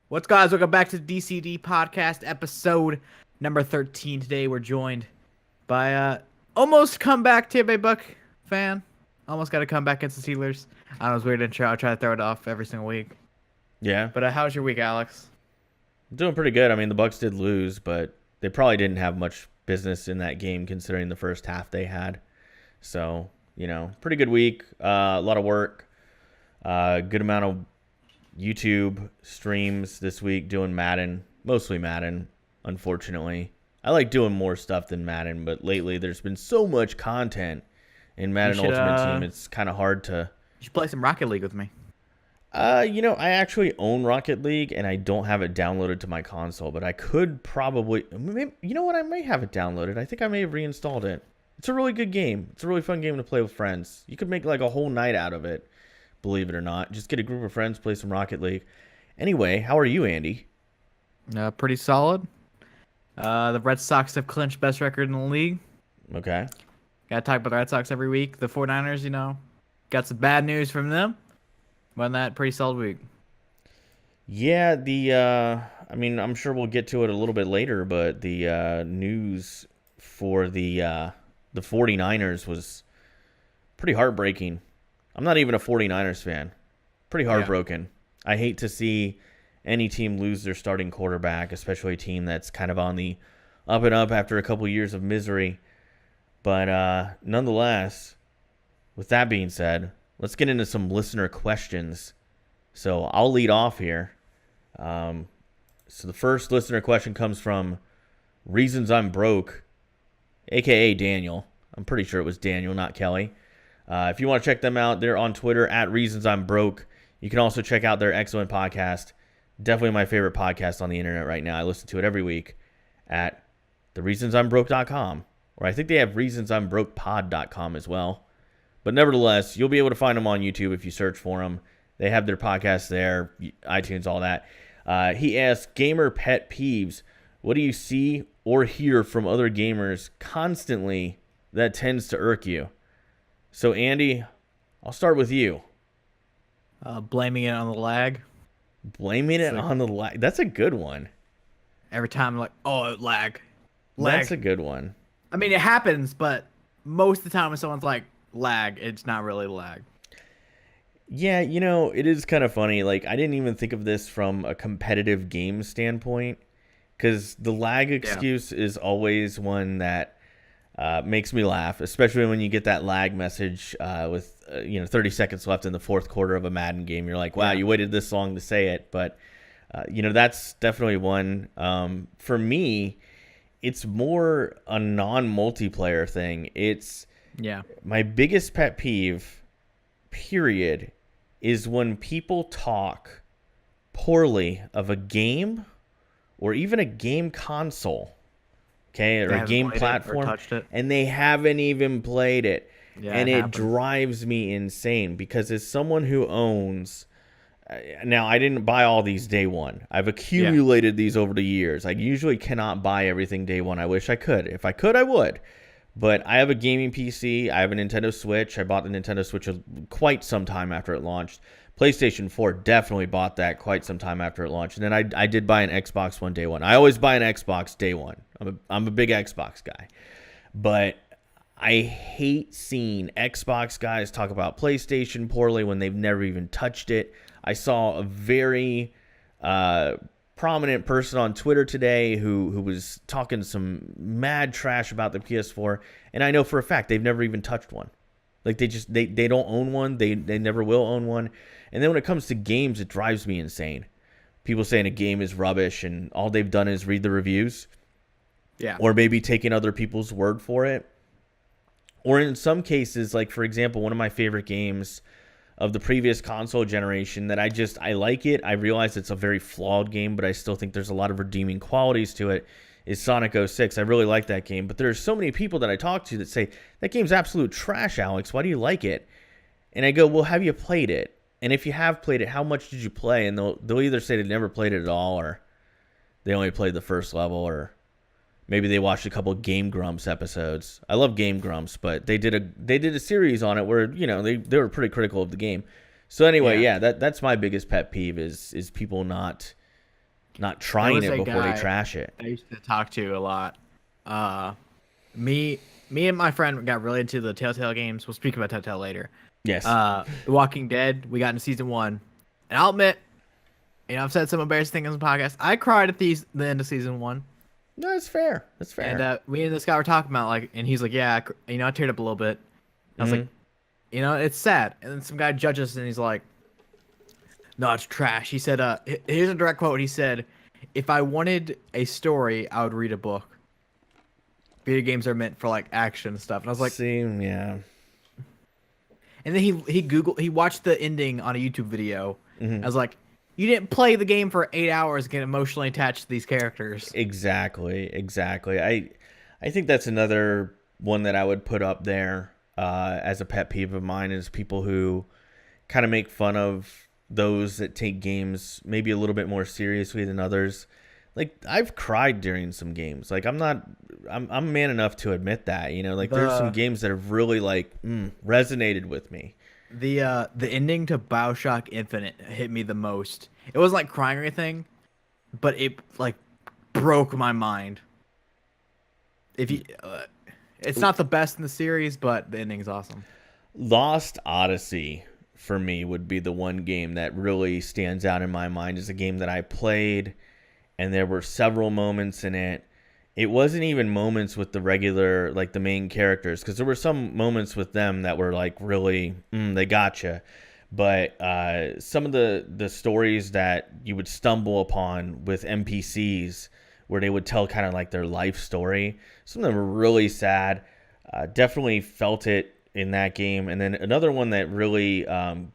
What's guys? Welcome back to the DCD podcast episode number 13. Today we're joined by almost comeback Tampa Bay Buck fan. Almost got to come back against the Steelers. I know it's weird intro. I'll try to throw it off every single week. Yeah, But how's your week, Alex? doing pretty good. I mean, the Bucks did lose, but they probably didn't have much business in that game considering the first half they had. So, pretty good week. A lot of work. Good amount of YouTube streams this week doing Madden, mostly Madden, unfortunately. I like doing more stuff than Madden, but lately there's been so much content in Madden Ultimate Team, it's kind of hard to... You should play some Rocket League with me. I actually own Rocket League, and I don't have it downloaded to my console, but I could probably... You know what? I may have it downloaded. I think I may have reinstalled it. It's a really good game. It's a really fun game to play with friends. You could make like a whole night out of it, believe it or not. Just get a group of friends, play some Rocket League. Anyway, how are you, Andy? Pretty solid. The Red Sox have clinched best record in the league. Okay. Got to talk about the Red Sox every week. The 49ers, got some bad news from them. Won that pretty solid week. Yeah, I'm sure we'll get to it a little bit later, but the news for the 49ers was pretty heartbreaking. I'm not even a 49ers fan. Pretty heartbroken. Yeah. I hate to see any team lose their starting quarterback, especially a team that's kind of on the up and up after a couple years of misery. But nonetheless, with that being said, let's get into some listener questions. So I'll lead off here. So the first listener question comes from Reasons I'm Broke, a.k.a. Daniel. I'm pretty sure it was Daniel, not Kelly. If you want to check them out, they're on Twitter at Reasons I'm Broke. You can also check out their excellent podcast. Definitely my favorite podcast on the internet right now. I listen to it every week at thereasonsimbroke.com. Or I think they have reasonsimbrokepod.com as well. But nevertheless, you'll be able to find them on YouTube if you search for them. They have their podcast there, iTunes, all that. He asked, gamer pet peeves. What do you see or hear from other gamers constantly that tends to irk you? So, Andy, I'll start with you. Blaming it on the lag. Blaming it on the lag. That's a good one. Every time I'm like, oh, lag. That's a good one. I mean, it happens, but most of the time when someone's like, lag, it's not really lag. Yeah, it is kind of funny. Like, I didn't even think of this from a competitive game standpoint, because the lag excuse is always one that makes me laugh, especially when you get that lag message with 30 seconds left in the fourth quarter of a Madden game. You're like, wow, you waited this long to say it. But, that's definitely one. For me, it's more a non-multiplayer thing. It's my biggest pet peeve, period, is when people talk poorly of a game or even a game console, okay, or a game platform, and they haven't even played it. Yeah, and it drives me insane because as someone who owns... Now, I didn't buy all these day one. I've accumulated these over the years. I usually cannot buy everything day one. I wish I could. If I could, I would. But I have a gaming PC. I have a Nintendo Switch. I bought the Nintendo Switch quite some time after it launched. PlayStation 4, definitely bought that quite some time after it launched. And then I did buy an Xbox One day one. I always buy an Xbox day one. I'm a big Xbox guy. But I hate seeing Xbox guys talk about PlayStation poorly when they've never even touched it. I saw a very prominent person on Twitter today who was talking some mad trash about the PS4, and I know for a fact they've never even touched one. Like they don't own one. They never will own one. And then when it comes to games, it drives me insane. People saying a game is rubbish and all they've done is read the reviews. Yeah. Or maybe taking other people's word for it. Or in some cases, like for example, one of my favorite games of the previous console generation that I like it. I realize it's a very flawed game, but I still think there's a lot of redeeming qualities to it, is Sonic 06. I really like that game, but there's so many people that I talk to that say, that game's absolute trash, Alex. Why do you like it? And I go, well, have you played it? And if you have played it, how much did you play? And they'll either say they never played it at all, or they only played the first level, or maybe they watched a couple of Game Grumps episodes. I love Game Grumps, but they did a series on it where they were pretty critical of the game. So anyway, that's my biggest pet peeve is people not not There trying was it a before they guy trash it. I used to talk to a lot. Me and my friend got really into the Telltale Games. We'll speak about Telltale later. Yes. The Walking Dead. We got into season 1, and I'll admit, I've said some embarrassing things on the podcast. I cried at the end of season 1. No, that's fair. That's fair. And me and this guy were talking about and he's like, yeah, I teared up a little bit. I was like, it's sad. And then some guy judges, and he's like, no, it's trash. He said, here's a direct quote. He said, if I wanted a story, I would read a book. Video games are meant for like action and stuff. And I was like, yeah. And then he watched the ending on a YouTube video. I was like, you didn't play the game for 8 hours and get emotionally attached to these characters. Exactly. I think that's another one that I would put up there as a pet peeve of mine, is people who kind of make fun of those that take games maybe a little bit more seriously than others. Like, I've cried during some games. Like, I'm man enough to admit that, like there's some games that have really resonated with me. The ending to BioShock Infinite hit me the most. It wasn't like crying or anything, but it like broke my mind. If you, it's not the best in the series, but the ending's awesome. Lost Odyssey for me would be the one game that really stands out in my mind as a game that I played, and there were several moments in it. It wasn't even moments with the regular, like the main characters, because there were some moments with them that were like really, they gotcha. But some of the stories that you would stumble upon with NPCs, where they would tell kind of like their life story, some of them were really sad. Definitely felt it in that game. And then another one that really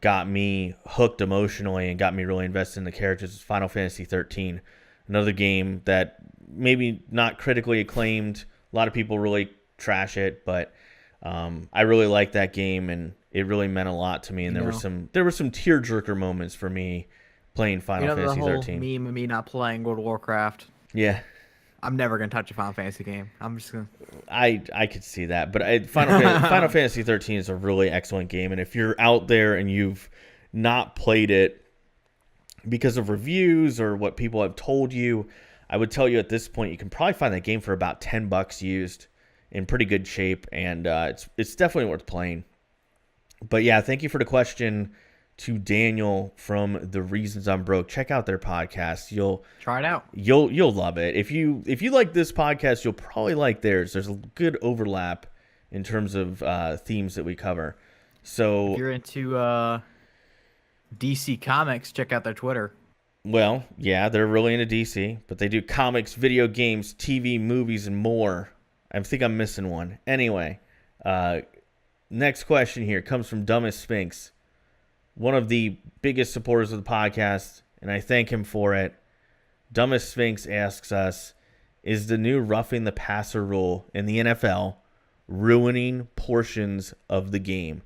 got me hooked emotionally and got me really invested in the characters was Final Fantasy 13. Another game that maybe not critically acclaimed. A lot of people really trash it, but I really liked that game, and it really meant a lot to me. And there were some tearjerker moments for me playing Final Fantasy 13. The whole meme of me not playing World of Warcraft. Yeah. I'm never gonna touch a Final Fantasy game. I'm just gonna. I could see that, but Final Fantasy 13 is a really excellent game, and if you're out there and you've not played it because of reviews or what people have told you, I would tell you at this point you can probably find that game for about $10 used in pretty good shape, and it's definitely worth playing. But yeah, thank you for the question to Daniel from The Reasons I'm Broke. Check out their podcast. You'll try it out. You'll love it. If you like this podcast, you'll probably like theirs. There's a good overlap in terms of themes that we cover. So if you're into DC Comics, check out their Twitter. Well, yeah, they're really into DC, but they do comics, video games, TV, movies, and more. I think I'm missing one. Anyway, next question here comes from Dumbest Sphinx, one of the biggest supporters of the podcast, and I thank him for it. Dumbest Sphinx asks us, is the new roughing the passer rule in the NFL ruining portions of the game?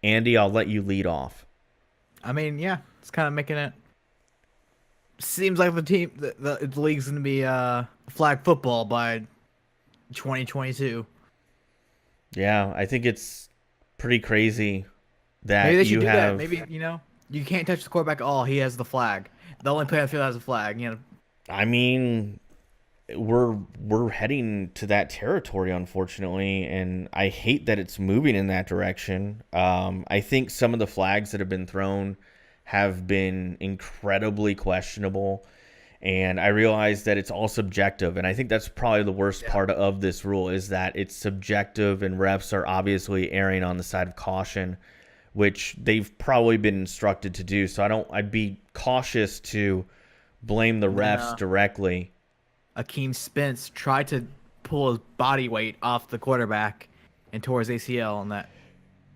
Andy, I'll let you lead off. I mean, yeah, it's kind of making it. Seems like the league's going to be flag football by 2022. Yeah, I think it's pretty crazy that maybe they should do have. That. Maybe you can't touch the quarterback at all. He has the flag. The only player on the field has a flag. I mean, we're heading to that territory, unfortunately, and I hate that it's moving in that direction. I think some of the flags that have been thrown have been incredibly questionable, and I realize that it's all subjective, and I think that's probably the worst part of this rule, is that it's subjective, and refs are obviously erring on the side of caution, which they've probably been instructed to do. So I'd be cautious to blame the refs directly. Akeem Spence tried to pull his body weight off the quarterback and tore his ACL on that.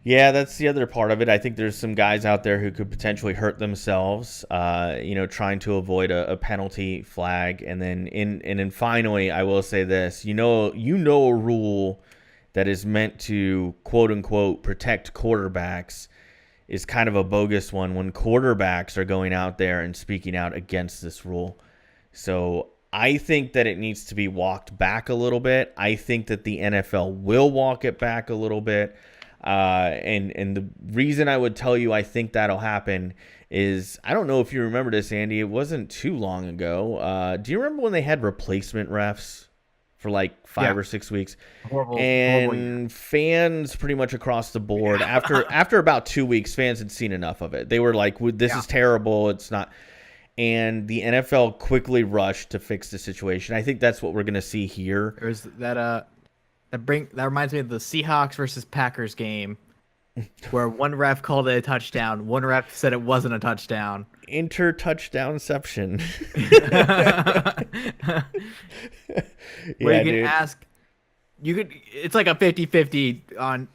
Yeah, that's the other part of it. I think there's some guys out there who could potentially hurt themselves, trying to avoid a penalty flag. And then finally, I will say this: a rule that is meant to quote unquote protect quarterbacks is kind of a bogus one when quarterbacks are going out there and speaking out against this rule. So I think that it needs to be walked back a little bit. I think that the NFL will walk it back a little bit. And the reason I would tell you I think that'll happen is, I don't know if you remember this, Andy. It wasn't too long ago. Do you remember when they had replacement refs for like 5 or 6 weeks? Horrible fans pretty much across the board, after about 2 weeks, fans had seen enough of it. They were like, this is terrible. It's not. And the NFL quickly rushed to fix the situation. I think that's what we're going to see here. There's that reminds me of the Seahawks versus Packers game, where one ref called it a touchdown, one ref said it wasn't a touchdown. Inter-touchdownception. Where you can ask, it's like a 50-50 on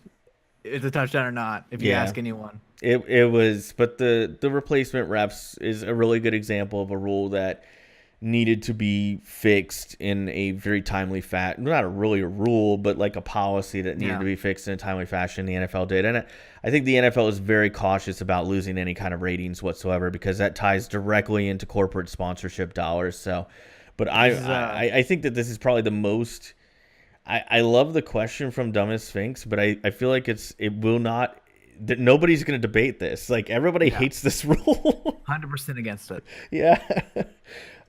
if it's a touchdown or not if you ask anyone. It was, but the replacement refs is a really good example of a rule that needed to be fixed in a very timely fashion. Not really a rule, but like a policy that needed to be fixed in a timely fashion. The NFL did, and I think the NFL is very cautious about losing any kind of ratings whatsoever, because that ties directly into corporate sponsorship dollars. So, but I think that this is probably the most. I love the question from Dumbest Sphinx, but I feel like it will not. That nobody's going to debate this. Like, everybody hates this rule. 100% against it. Yeah.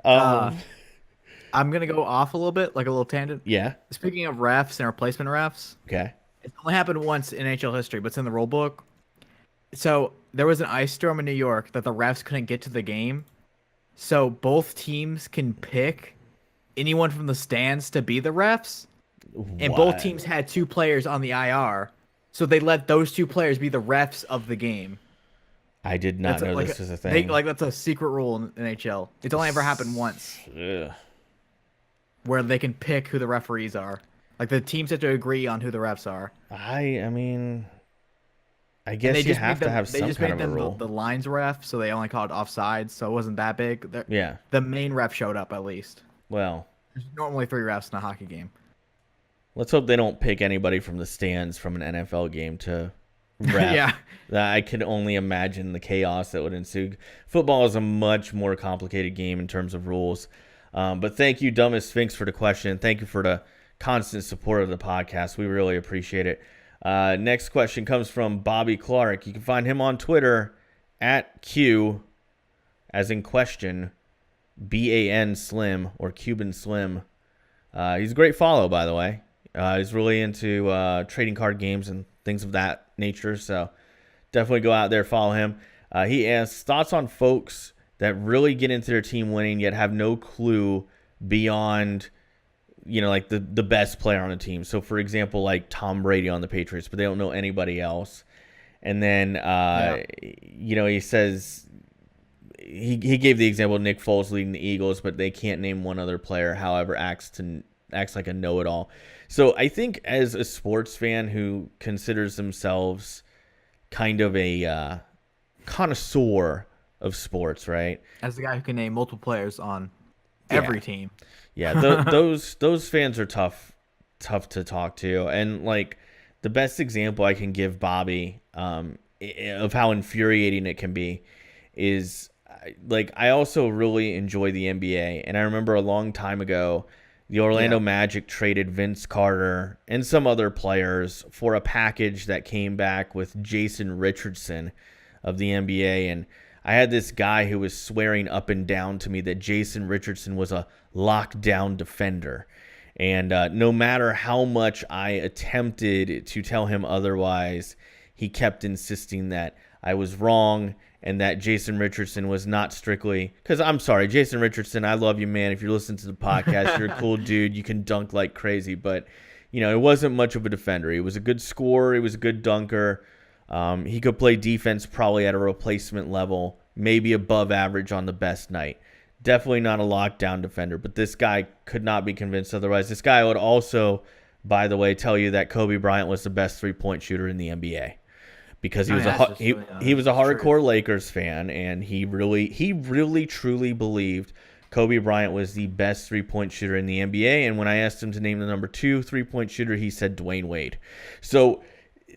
I'm going to go off a little bit, like a little tangent. Yeah. Speaking of refs and replacement refs. Okay. It's only happened once in NHL history, but it's in the rule book. So there was an ice storm in New York that the refs couldn't get to the game. So both teams can pick anyone from the stands to be the refs. And both teams had 2 players on the IR. So they let those 2 players be the refs of the game. I did not know this was a thing. That's a secret rule in NHL. It's only ever happened once. Ugh. Where they can pick who the referees are. Like, the teams have to agree on who the refs are. I mean, I guess you have to have some kind of a rule. The lines ref, so they only called offsides, so it wasn't that big. Yeah. The main ref showed up at least. Well, there's normally 3 refs in a hockey game. Let's hope they don't pick anybody from the stands from an NFL game to ref. I can only imagine the chaos that would ensue. Football is a much more complicated game in terms of rules. But thank you, Dumbest Sphinx, for the question. Thank you for the constant support of the podcast. We really appreciate it. Next question comes from Bobby Clark. You can find him on Twitter at Q, as in question, BAN Slim, or Cuban Slim. He's a great follow, by the way. He's really into trading card games and things of that nature, so definitely go out there, follow him. He asks, thoughts on folks that really get into their team winning yet have no clue beyond, like the best player on the team. So, for example, like Tom Brady on the Patriots, but they don't know anybody else. And then, he says he gave the example of Nick Foles leading the Eagles, but they can't name one other player, however, acts like a know-it-all. So I think as a sports fan who considers themselves kind of a connoisseur of sports, right? As the guy who can name multiple players on every team. Yeah, those fans are tough to talk to. And like the best example I can give Bobby of how infuriating it can be is like I also really enjoy the NBA. And I remember a long time ago, the Orlando Magic traded Vince Carter and some other players for a package that came back with Jason Richardson of the NBA. And I had this guy who was swearing up and down to me that Jason Richardson was a lockdown defender. And no matter how much I attempted to tell him otherwise, he kept insisting that I was wrong and that Jason Richardson was not strictly... Because I'm sorry, Jason Richardson, I love you, man. If you're listening to the podcast, you're a cool dude. You can dunk like crazy. But, it wasn't much of a defender. He was a good scorer. He was a good dunker. He could play defense probably at a replacement level, maybe above average on the best night. Definitely not a lockdown defender. But this guy could not be convinced otherwise. This guy would also, by the way, tell you that Kobe Bryant was the best three-point shooter in the NBA. Because he was a hardcore Lakers fan, and he really truly believed Kobe Bryant was the best 3-point shooter in the NBA. And when I asked him to name the number 2 3-point shooter, he said Dwayne Wade. So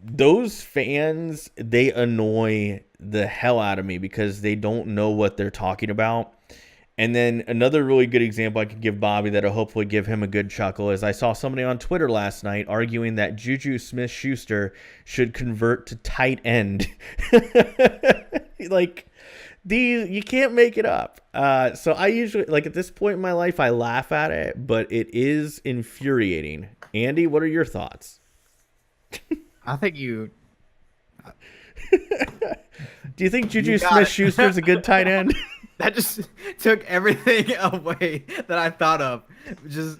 those fans, they annoy the hell out of me because they don't know what they're talking about. And then another really good example I could give Bobby that'll hopefully give him a good chuckle is I saw somebody on Twitter last night arguing that Juju Smith-Schuster should convert to tight end. Like, you can't make it up. So I usually, like, at this point in my life, I laugh at it, but it is infuriating. Andy, what are your thoughts? I think you... Do you think Juju Smith-Schuster is a good tight end? That just took everything away that I thought of. Just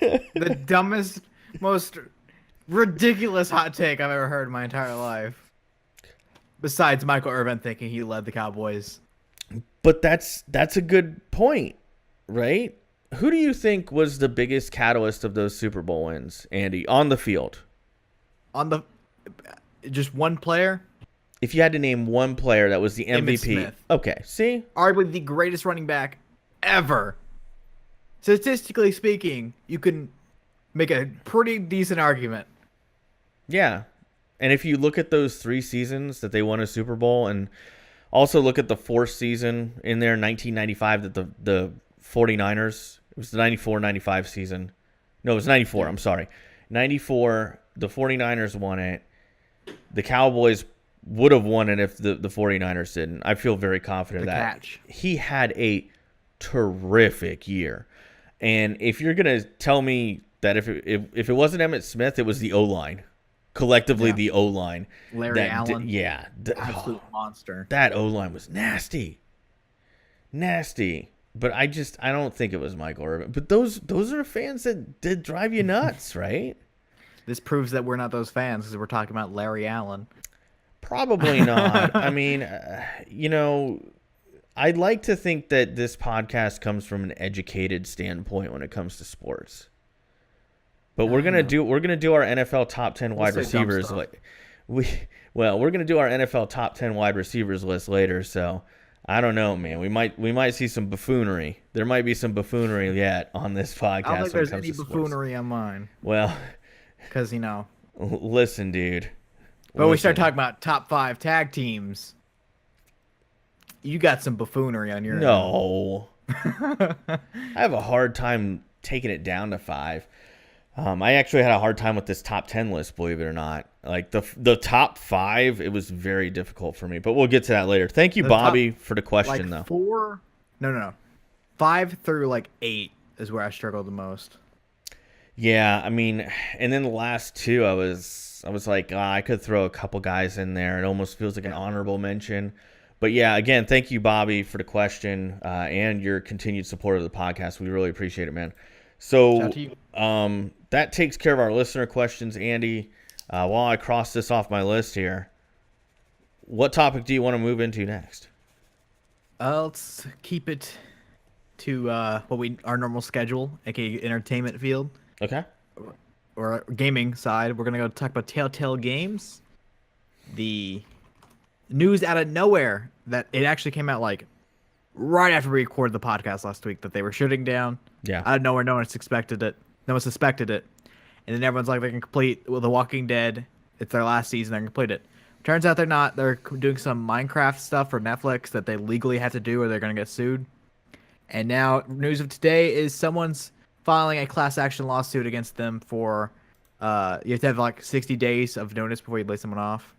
the dumbest, most ridiculous hot take I've ever heard in my entire life. Besides Michael Irvin thinking he led the Cowboys. But that's a good point, right? Who do you think was the biggest catalyst of those Super Bowl wins, Andy, on the field? Just one player? If you had to name one player that was the MVP. Smith. Okay, see? Arguably the greatest running back ever. Statistically speaking, you can make a pretty decent argument. Yeah. And if you look at those 3 seasons that they won a Super Bowl and also look at the 4th season in there, 1995, that the 49ers, it was the 94-95 season. No, it was 94, I'm sorry. 94, the 49ers won it. The Cowboys would have won it if the 49ers didn't. I feel very confident that he had a terrific year. And if you're going to tell me that if it wasn't Emmitt Smith, it was the O-line. Collectively, the O-line. Larry Allen. Absolute monster. That O-line was nasty. Nasty. But I don't think it was Michael Irvin. But those are fans that did drive you nuts, right? This proves that we're not those fans because we're talking about Larry Allen. Probably not. I mean, I'd like to think that this podcast comes from an educated standpoint when it comes to sports. But we're gonna do our NFL top 10 wide receivers. We're gonna do our NFL top 10 wide receivers list later. So I don't know, man. We might see some buffoonery. There might be some buffoonery yet on this podcast. I don't think there's any buffoonery on mine. Well, because listen, dude. But we start talking about top 5 tag teams. You got some buffoonery on your No. I have a hard time taking it down to 5. I actually had a hard time with this top 10 list, believe it or not. Like the top 5, it was very difficult for me. But we'll get to that later. Thank you, Bobby, for the question, though. 4? No. 5 through 8 is where I struggled the most. Yeah, I mean, and then the last 2, I was like, I could throw a couple guys in there. It almost feels like an honorable mention. But yeah, again, thank you, Bobby, for the question and your continued support of the podcast. We really appreciate it, man. So that takes care of our listener questions, Andy. While I cross this off my list here, what topic do you want to move into next? Let's keep it to our normal schedule, aka entertainment field. Okay. Or gaming side. We're gonna go talk about Telltale Games. The news out of nowhere that it actually came out right after we recorded the podcast last week that they were shutting down. Yeah. Out of nowhere, no one suspected it. And then everyone's like, they can complete The Walking Dead. It's their last season. They can complete it. Turns out they're not. They're doing some Minecraft stuff for Netflix that they legally have to do or they're going to get sued. And now news of today is someone's filing a class action lawsuit against them for you have to have 60 days of notice before you lay someone off.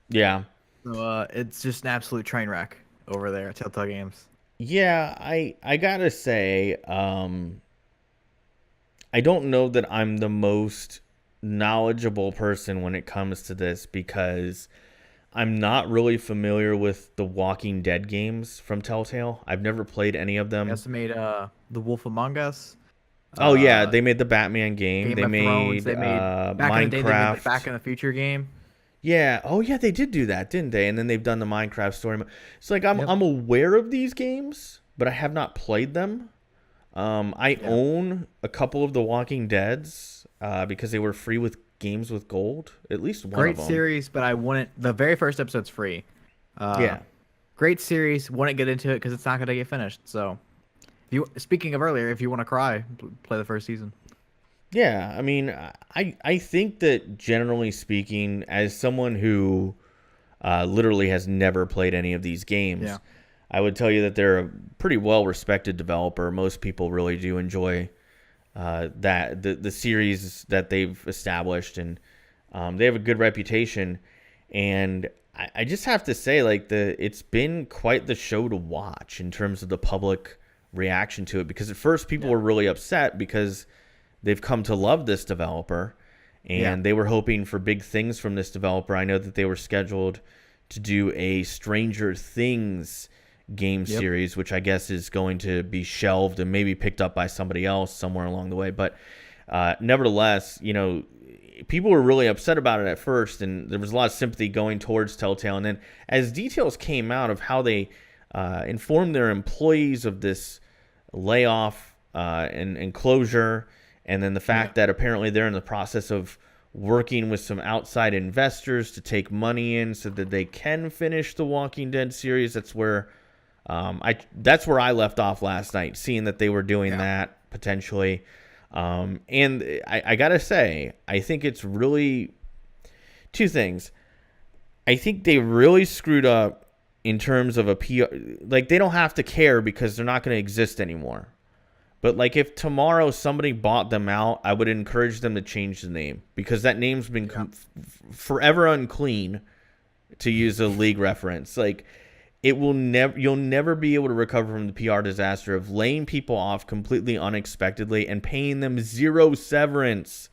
Yeah. So it's just an absolute train wreck over there at Telltale Games. Yeah, I gotta say, I don't know that I'm the most knowledgeable person when it comes to this because I'm not really familiar with the Walking Dead games from Telltale. I've never played any of them. They also made The Wolf Among Us. Oh yeah, they made the Batman game. They made Thrones. They made back Minecraft. in the day, they made the Back in the Future game. Yeah. Oh yeah, they did do that, didn't they? And then they've done the Minecraft story. It's like I'm aware of these games, but I have not played them. I own a couple of the Walking Deads because they were free with games with gold. At least one of them. Great series, but I wouldn't. The very first episode's free. Yeah. Great series. Wouldn't get into it because it's not gonna get finished. So, speaking of earlier, if you want to cry, play the first season. Yeah, I mean, I think that generally speaking, as someone who literally has never played any of these games, I would tell you that they're a pretty well-respected developer. Most people really do enjoy that the series that they've established, and they have a good reputation. And I just have to say, like, it's been quite the show to watch in terms of the public reaction to it, because at first people were really upset because they've come to love this developer, and they were hoping for big things from this developer. I know that they were scheduled to do a Stranger Things game series, which I guess is going to be shelved and maybe picked up by somebody else somewhere along the way. But nevertheless, you know, people were really upset about it at first, and there was a lot of sympathy going towards Telltale. And then as details came out of how they informed their employees of this layoff and closure, and then the fact that apparently they're in the process of working with some outside investors to take money in so that they can finish the Walking Dead series, that's where I left off last night, seeing that they were doing that potentially. And I gotta say, I think it's really two things. I think they really screwed up in terms of a PR. Like, they don't have to care because they're not going to exist anymore. But like, if tomorrow somebody bought them out, I would encourage them to change the name, because that name's been forever unclean, to use a league reference. Like, you'll never be able to recover from the PR disaster of laying people off completely unexpectedly and paying them zero severance.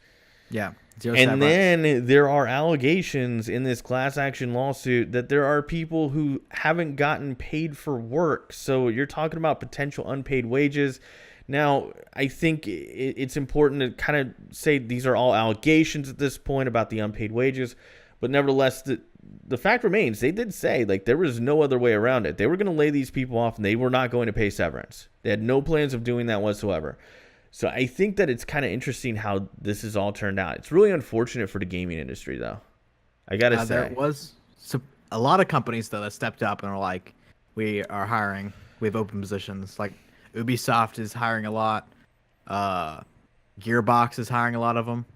Yeah. And then there are allegations in this class action lawsuit that there are people who haven't gotten paid for work. So you're talking about potential unpaid wages. Now, I think it's important to kind of say these are all allegations at this point about the unpaid wages. But nevertheless, the fact remains, they did say, like, there was no other way around it. They were going to lay these people off, and they were not going to pay severance. They had no plans of doing that whatsoever. So I think that it's kind of interesting how this has all turned out. It's really unfortunate for the gaming industry, though. I got to say. There was a lot of companies, though, that stepped up and were like, we are hiring. We have open positions. Like, Ubisoft is hiring a lot. Gearbox is hiring a lot of them.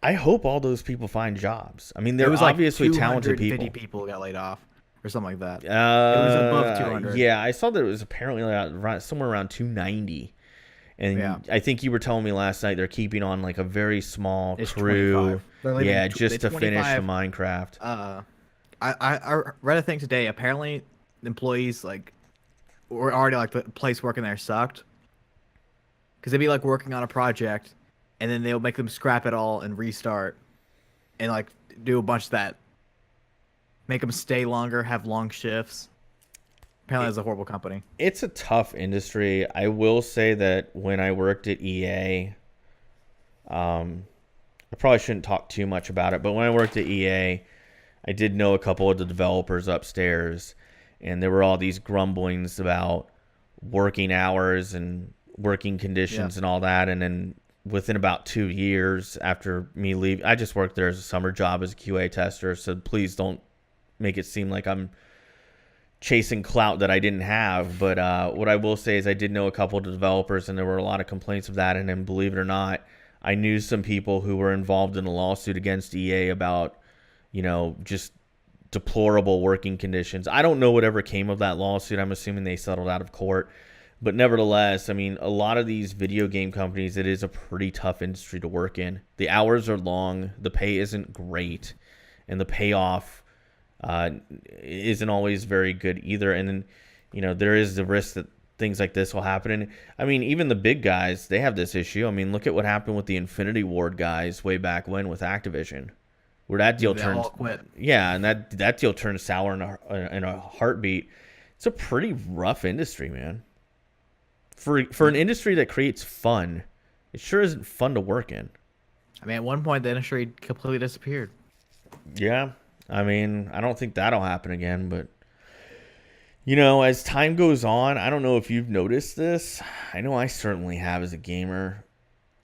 I hope all those people find jobs. I mean, they're obviously talented people. 250 people got laid off or something like that. It was above 200. Yeah, I saw that it was apparently somewhere around 290. And I think you were telling me last night they're keeping on like a very small crew. Just to finish the Minecraft. I read a thing today. Apparently, employees like were already like the place working there sucked, because they'd be like working on a project, and then they'll make them scrap it all and restart, and like do a bunch of that. Make them stay longer, have long shifts. Apparently, it's a horrible company. It's a tough industry. I will say that when I worked at EA, I probably shouldn't talk too much about it, but when I worked at EA, I did know a couple of the developers upstairs, and there were all these grumblings about working hours and working conditions and all that. And then within about 2 years after me leaving, I just worked there as a summer job as a QA tester, so please don't make it seem like I'm chasing clout that I didn't have. But what I will say is I did know a couple of developers, and there were a lot of complaints of that. And then, believe it or not, I knew some people who were involved in a lawsuit against EA about, just deplorable working conditions. I don't know whatever came of that lawsuit. I'm assuming they settled out of court. But nevertheless, I mean, a lot of these video game companies, it is a pretty tough industry to work in. The hours are long. The pay isn't great. And the payoff isn't always very good either. And then, there is the risk that things like this will happen. And I mean, even the big guys, they have this issue. I mean, look at what happened with the Infinity Ward guys way back when with Activision, where that deal turned. All quit. Yeah, and that deal turned sour in a heartbeat. It's a pretty rough industry, man. For an industry that creates fun, it sure isn't fun to work in. I mean, at one point, the industry completely disappeared. Yeah. I mean, I don't think that'll happen again, but as time goes on, I don't know if you've noticed this. I know I certainly have as a gamer.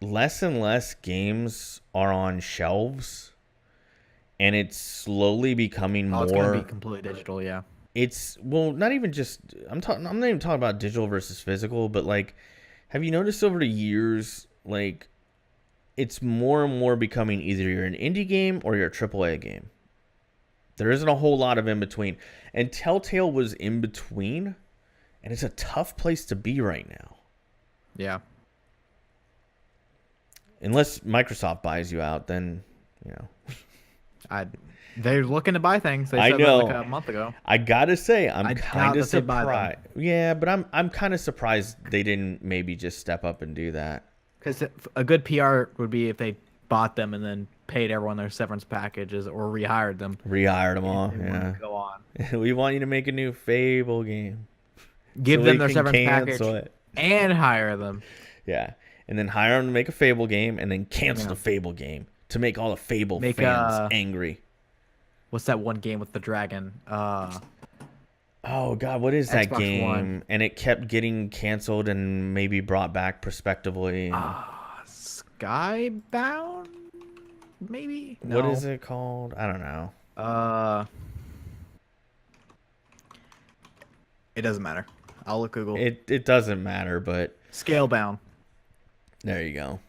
Less and less games are on shelves, and it's slowly becoming more. It's going to be completely digital, yeah. It's not even just. I'm not even talking about digital versus physical, but like, have you noticed over the years, like, it's more and more becoming either you're an indie game or you're a AAA game. There isn't a whole lot of in between. And Telltale was in between. And it's a tough place to be right now. Yeah. Unless Microsoft buys you out, then, you know. They're looking to buy things. They I said know. that like a month ago. I gotta say, I I'm doubt kind of that they buy them. surprised. Yeah, but I'm kind of surprised they didn't maybe just step up and do that. Because a good PR would be if they bought them and then paid everyone their severance packages or rehired them. Rehired them all. They Yeah. go on. We want you to make a new Fable game. Give so them we their can severance package cancel it. and hire them. Yeah, and then hire them to make a Fable game, and then cancel the Fable game to make all the Fable fans angry. What's that one game with the dragon? Oh God, what is that Xbox game? One. And it kept getting canceled and maybe brought back prospectively. Skybound? Maybe? No. What is it called? I don't know. It doesn't matter. I'll look Google. It doesn't matter, but Scalebound. there you go.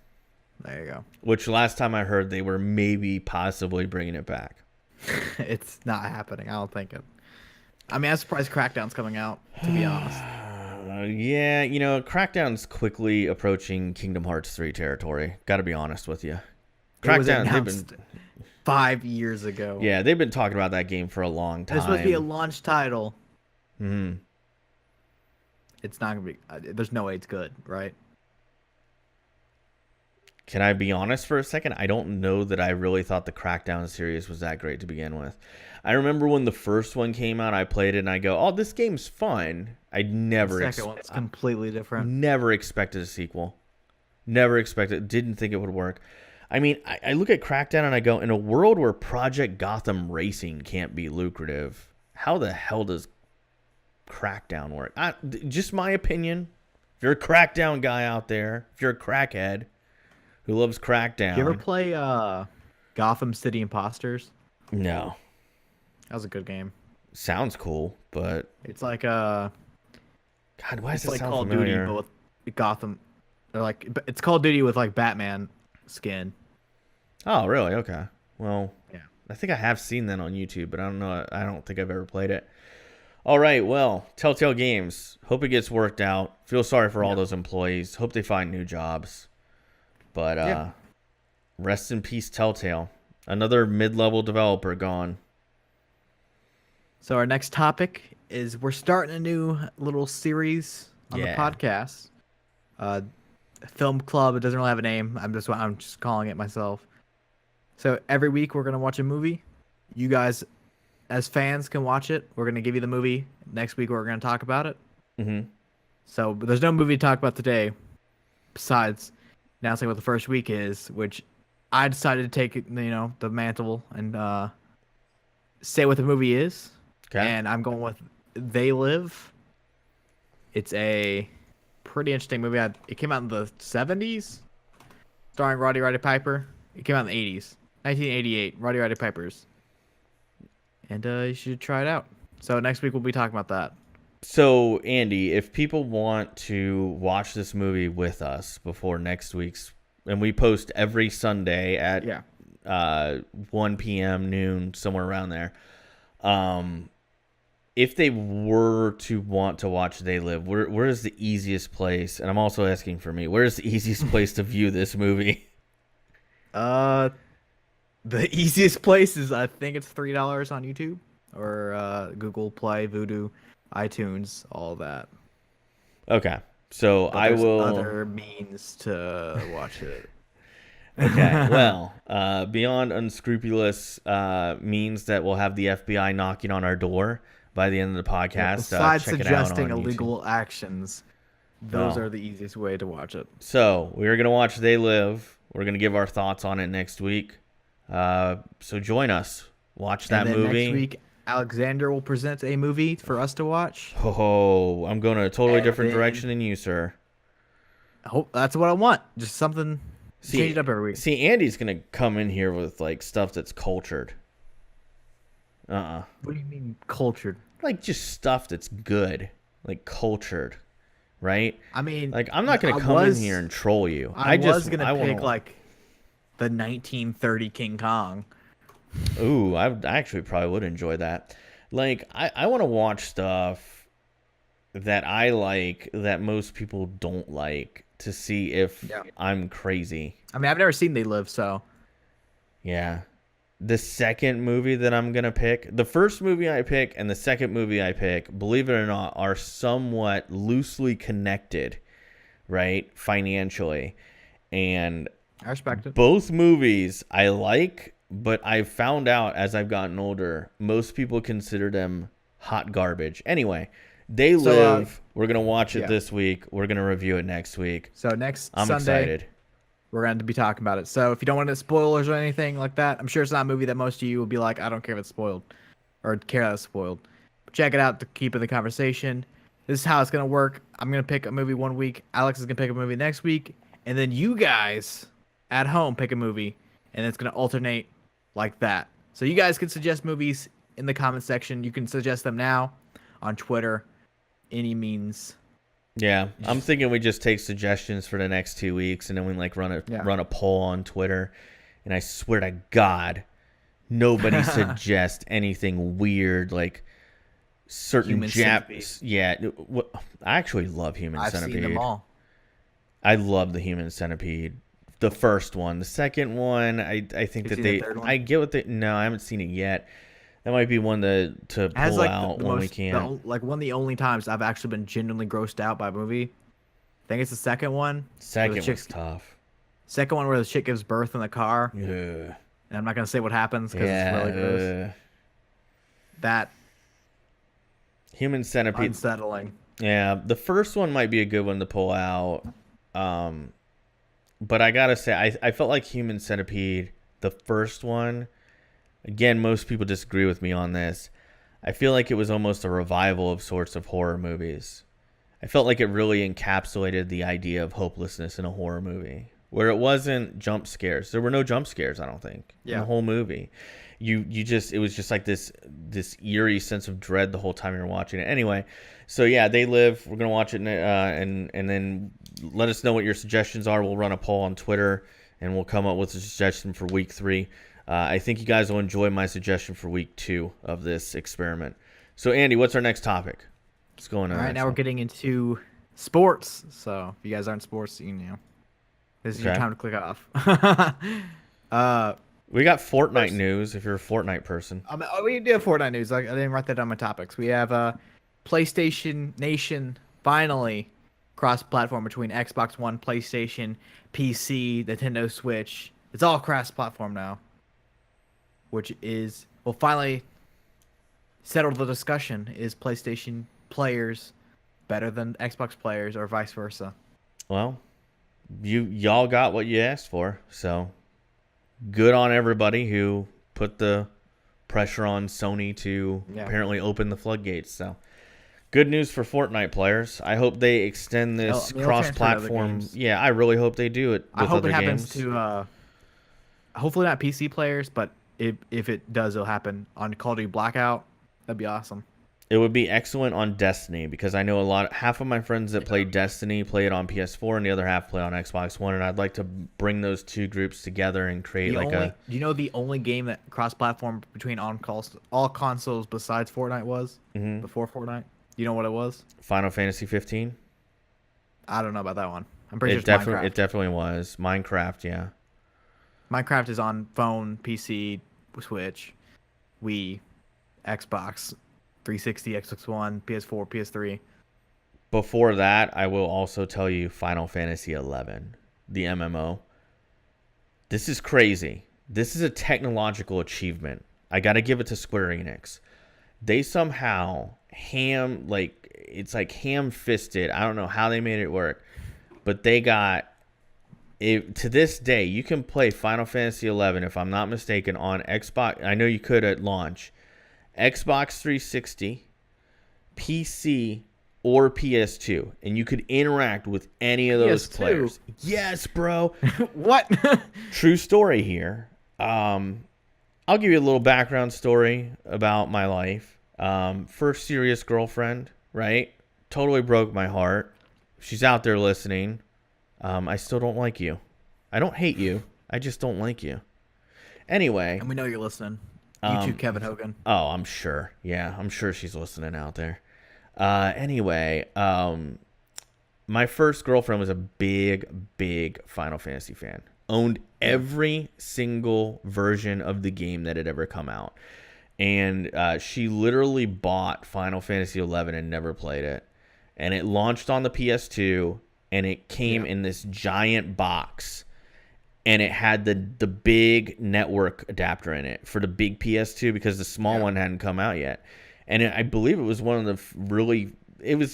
There you go. Which last time I heard they were maybe possibly bringing it back. It's not happening. I don't think it. I mean, I'm surprised Crackdown's coming out, to be honest. Yeah, you know, Crackdown's quickly approaching Kingdom Hearts 3 territory. Got to be honest with you. Crackdown, they've been 5 years ago. Yeah, they've been talking about that game for a long time. It's supposed to be a launch title. Hmm. It's not gonna be. There's no way it's good, right? Can I be honest for a second? I don't know that I really thought the Crackdown series was that great to begin with. I remember when the first one came out, I played it and I go, "Oh, this game's fun." I never. The second one's completely different. Never expected a sequel. Never expected. Didn't think it would work. I mean, I look at Crackdown and I go, in a world where Project Gotham Racing can't be lucrative, how the hell does Crackdown work? Just my opinion. If you're a Crackdown guy out there, if you're a crackhead who loves Crackdown. You ever play Gotham City Imposters? No. That was a good game. Sounds cool, but it's like God, why does it like sound Call familiar? of Duty, but with Gotham. They're like it's Call of Duty with like Batman skin. Oh, really? Okay. Well, yeah. I think I have seen that on YouTube, but I don't know. I don't think I've ever played it. All right. Well, Telltale Games. Hope it gets worked out. Feel sorry for all those employees. Hope they find new jobs. But rest in peace, Telltale. Another mid-level developer gone. So our next topic is we're starting a new little series on the podcast. Film Club. It doesn't really have a name. I'm just calling it myself. So every week we're gonna watch a movie. You guys, as fans, can watch it. We're gonna give you the movie. Next week we're gonna talk about it. Mm-hmm. So but there's no movie to talk about today, besides announcing what the first week is, which I decided to take the mantle and say what the movie is. Okay. And I'm going with They Live. It's a pretty interesting movie. It came out in the 70s, starring Roddy Piper. It came out in the 80s, 1988. Roddy Piper's. And you should try it out. So next week we'll be talking about that. So, Andy, if people want to watch this movie with us before next week's, and we post every Sunday at 1 p.m., noon, somewhere around there. If they were to want to watch They Live, where is the easiest place? And I'm also asking for me, where is the easiest place to view this movie? The easiest place is, I think it's $3 on YouTube or Google Play, Vudu, iTunes, all that. Okay, so But I will. Other means to watch it. Okay, well, beyond unscrupulous means that we'll have the FBI knocking on our door by the end of the podcast. Besides check suggesting it out on illegal YouTube. actions, those are the easiest way to watch it. So we're gonna watch They Live. We're gonna give our thoughts on it next week. So join us. Watch that movie. Next week, Alexander will present a movie for us to watch. Oh, I'm going a totally different direction than you, sir. I hope that's what I want. Just something. Change it up every week. See, Andy's gonna come in here with like stuff that's cultured. What do you mean cultured? Like just stuff that's good, like cultured, right? I mean, like I'm not gonna come in here and troll you. I was gonna pick like the 1930 King Kong. Ooh, I actually probably would enjoy that. Like I want to watch stuff that I like that most people don't like to see if I'm crazy. I mean, I've never seen They Live, so. Yeah. The second movie that I'm going to pick, the first movie I pick and the second movie I pick, believe it or not, are somewhat loosely connected, right? Financially. And I respect it. Both movies I like, but I've found out as I've gotten older, most people consider them hot garbage. Anyway, They Live. We're going to watch it this week. We're going to review it next week. So next I'm Sunday, excited. we're going to be talking about it. So if you don't want any spoilers or anything like that, I'm sure it's not a movie that most of you will be like, I don't care if it's spoiled or care that it's spoiled. But check it out to keep in the conversation. This is how it's going to work. I'm going to pick a movie one week. Alex is going to pick a movie next week. And then you guys at home pick a movie. And it's going to alternate like that. So you guys can suggest movies in the comment section. You can suggest them now on Twitter. Any means. Yeah, I'm thinking we just take suggestions for the next 2 weeks, and then we like run a poll on Twitter. And I swear to God, nobody suggests anything weird like certain Japs. Yeah, I actually love Human Centipede. I've seen them all. I love the Human Centipede. The first one, the second one, I think that they. I get what they. No, I haven't seen it yet. That might be one to pull out when we can. Like one of the only times I've actually been genuinely grossed out by a movie. I think it's the second one. Second one's tough. Second one where the chick gives birth in the car. Yeah. And I'm not gonna say what happens because it's really gross. That. Human Centipede. Unsettling. Yeah, the first one might be a good one to pull out. But I gotta say, I felt like Human Centipede, the first one. Again, most people disagree with me on this. I feel like it was almost a revival of sorts of horror movies. I felt like it really encapsulated the idea of hopelessness in a horror movie, where it wasn't jump scares. There were no jump scares, I don't think, in the whole movie. It was just like this eerie sense of dread the whole time you're watching it. Anyway, so yeah, They Live. We're gonna watch it, and then let us know what your suggestions are. We'll run a poll on Twitter, and we'll come up with a suggestion for week 3. I think you guys will enjoy my suggestion for week 2 of this experiment. So, Andy, what's our next topic? What's going on? All right, now we're getting into sports. So, if you guys aren't sports, this is your time to click off. We got Fortnite news if you're a Fortnite person. We do have Fortnite news. I didn't write that down my topics. We have PlayStation Nation finally cross-platform between Xbox One, PlayStation, PC, Nintendo Switch. It's all cross-platform now. Which is, will finally settle the discussion. Is PlayStation players better than Xbox players or vice versa? Well, y'all got what you asked for. So good on everybody who put the pressure on Sony to apparently open the floodgates. So good news for Fortnite players. I hope they extend this cross-platform. Yeah, I really hope they do it with I hope other it happens games. to, hopefully not PC players, but if it does, it'll happen on Call of Duty Blackout. That'd be awesome. It would be excellent on Destiny because I know half of my friends that play Destiny play it on PS4 and the other half play on Xbox One, and I'd like to bring those two groups together and create Do you know the only game that cross-platform between all consoles besides Fortnite was before Fortnite? You know what it was? Final Fantasy 15. I don't know about that one. I'm pretty sure it's Minecraft. It definitely was Minecraft. Yeah. Minecraft is on phone, PC, Switch, Wii, Xbox 360, Xbox One, PS4, PS3. Before that, I will also tell you Final Fantasy 11, the MMO. This is crazy. This is a technological achievement. I got to give it to Square Enix. They somehow it's like ham-fisted. I don't know how they made it work, but they got to this day, you can play Final Fantasy 11, if I'm not mistaken, on Xbox. I know you could at launch. Xbox 360, PC, or PS2. And you could interact with any of those players. Yes, bro. What? True story here. I'll give you a little background story about my life. First serious girlfriend, right? Totally broke my heart. She's out there listening. I still don't like you. I don't hate you. I just don't like you. Anyway. And we know you're listening. You too, Kevin Hogan. Oh, I'm sure. Yeah, I'm sure she's listening out there. Anyway, my first girlfriend was a big Final Fantasy fan. Owned every single version of the game that had ever come out. And she literally bought Final Fantasy 11 and never played it. And it launched on the PS2, and it came in this giant box. And it had the big network adapter in it for the big PS2 because the small one hadn't come out yet. And I believe it was one of the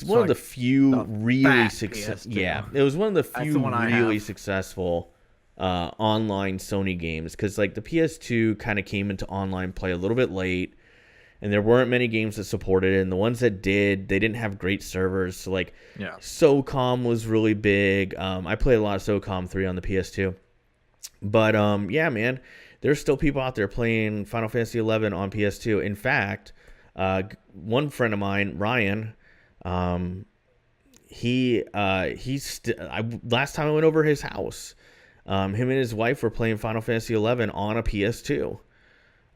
one of the few really successful. Yeah, it was one of the few really successful online Sony games because like the PS2 kind of came into online play a little bit late, and there weren't many games that supported it. And the ones that did, they didn't have great servers. So like, SOCOM was really big. I played a lot of SOCOM 3 on the PS2. But yeah, man, there's still people out there playing Final Fantasy 11 on PS2. In fact, one friend of mine, Ryan, last time I went over his house, him and his wife were playing Final Fantasy 11 on a PS2.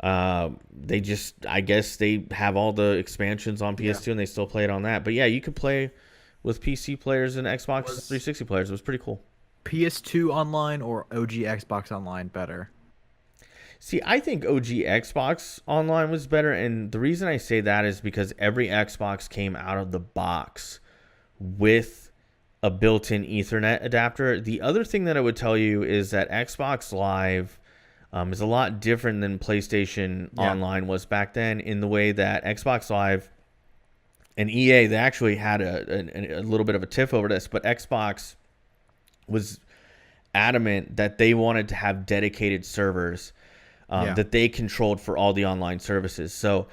I guess they have all the expansions on PS2 and they still play it on that. But yeah, you could play with PC players and Xbox 360 players. It was pretty cool. PS2 online or OG Xbox online better? See, I think OG Xbox online was better, and the reason I say that is because every Xbox came out of the box with a built-in Ethernet adapter. The other thing that I would tell you is that Xbox Live is a lot different than PlayStation Online was back then in the way that Xbox Live and EA, they actually had a little bit of a tiff over this, but Xbox was adamant that they wanted to have dedicated servers that they controlled for all the online services. So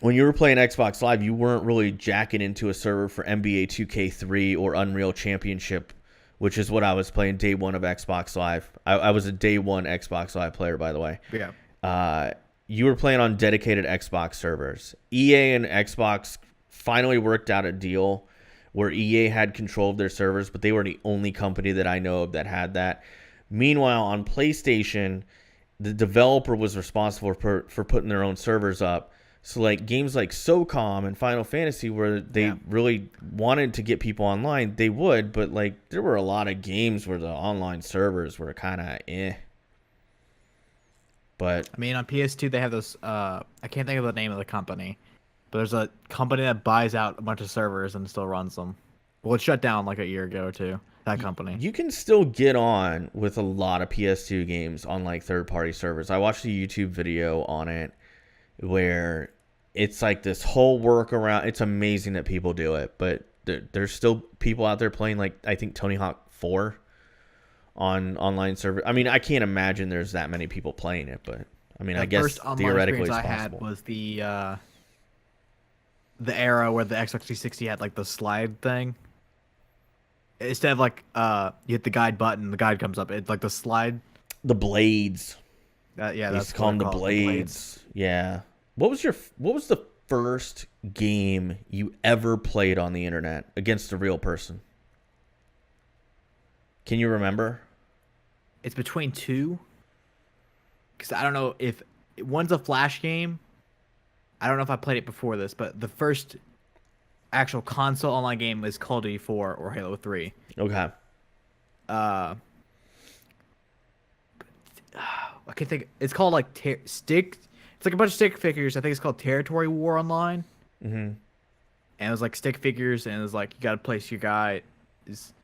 when you were playing Xbox Live, you weren't really jacking into a server for NBA 2K3 or Unreal Championship, which is what I was playing day one of Xbox Live. I was a day one Xbox Live player, by the way. Yeah. You were playing on dedicated Xbox servers. EA and Xbox finally worked out a deal where EA had control of their servers, but they were the only company that I know of that had that. Meanwhile, on PlayStation, the developer was responsible for putting their own servers up. So like games like SOCOM and Final Fantasy, where they really wanted to get people online, they would, but like there were a lot of games where the online servers were kind of But I mean, on PS2 they have those. I can't think of the name of the company, but there's a company that buys out a bunch of servers and still runs them. Well, it shut down like a year ago or two. That company. You can still get on with a lot of PS2 games on like third-party servers. I watched a YouTube video on it where it's like this whole workaround. It's amazing that people do it, but there's still people out there playing like I think Tony Hawk 4 on online server. I mean, I can't imagine there's that many people playing it, but I mean, I guess theoretically it's possible. I had was the era where the Xbox 360 had like the slide thing. Instead of like you hit the guide button, the guide comes up. It's like the slide. The blades. That's called the blades. Yeah. What was the first game you ever played on the internet against a real person? Can you remember? It's between two. Because I don't know if one's a Flash game. I don't know if I played it before this, but the first actual console online game is Call of Duty 4 or Halo 3. Okay. I can think. It's called like stick. It's like a bunch of stick figures. I think it's called Territory War Online. Mm-hmm. And it was like stick figures, and it was like you got to place your guy. It's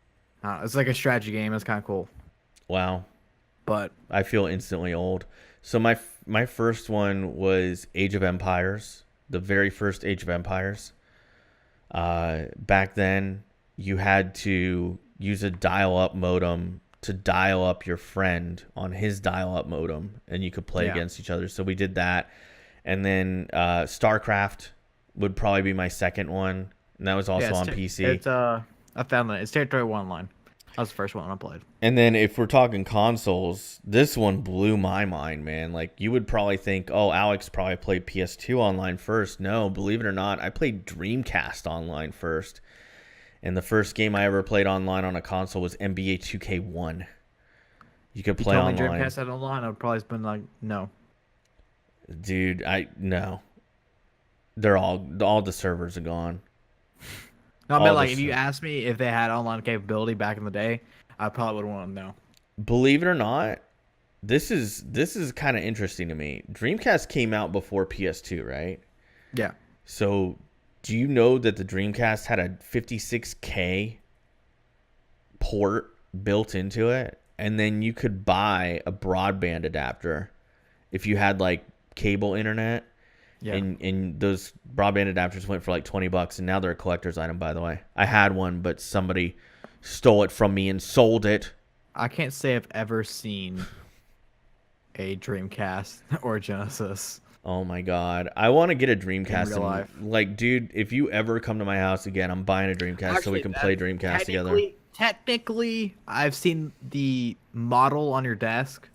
like a strategy game. It's kind of cool. Wow. But I feel instantly old. So my first one was Age of Empires, the very first Age of Empires. Back then, you had to use a dial-up modem to dial up your friend on his dial-up modem, and you could play against each other. So we did that. And then StarCraft would probably be my second one, and that was also on PC. It's I found that. It's Territory War Online. That was the first one I played. And then if we're talking consoles, this one blew my mind, man. Like, you would probably think, oh, Alex probably played PS2 online first. No, believe it or not, I played Dreamcast online first. And the first game I ever played online on a console was NBA 2K1. You could play online. Dreamcast had online, I would probably have been like, no. Dude, no. They're all the servers are gone. No, I All meant the like if you ser- asked me if they had online capability back in the day, I probably would want to know. Believe it or not, this is kind of interesting to me. Dreamcast came out before PS2, right? Yeah. So, do you know that the Dreamcast had a 56K port built into it, and then you could buy a broadband adapter if you had like cable internet, Yeah. and those broadband adapters went for like $20, and now they're a collector's item, by the way. I had one, but somebody stole it from me and sold it. I can't say I've ever seen a Dreamcast or a Genesis Oh my god, I want to get a in Dreamcast, real and life. like, dude, if you ever come to my house again, I'm buying a Dreamcast so we Actually, can play Dreamcast together. technically, I've seen the model on your desk.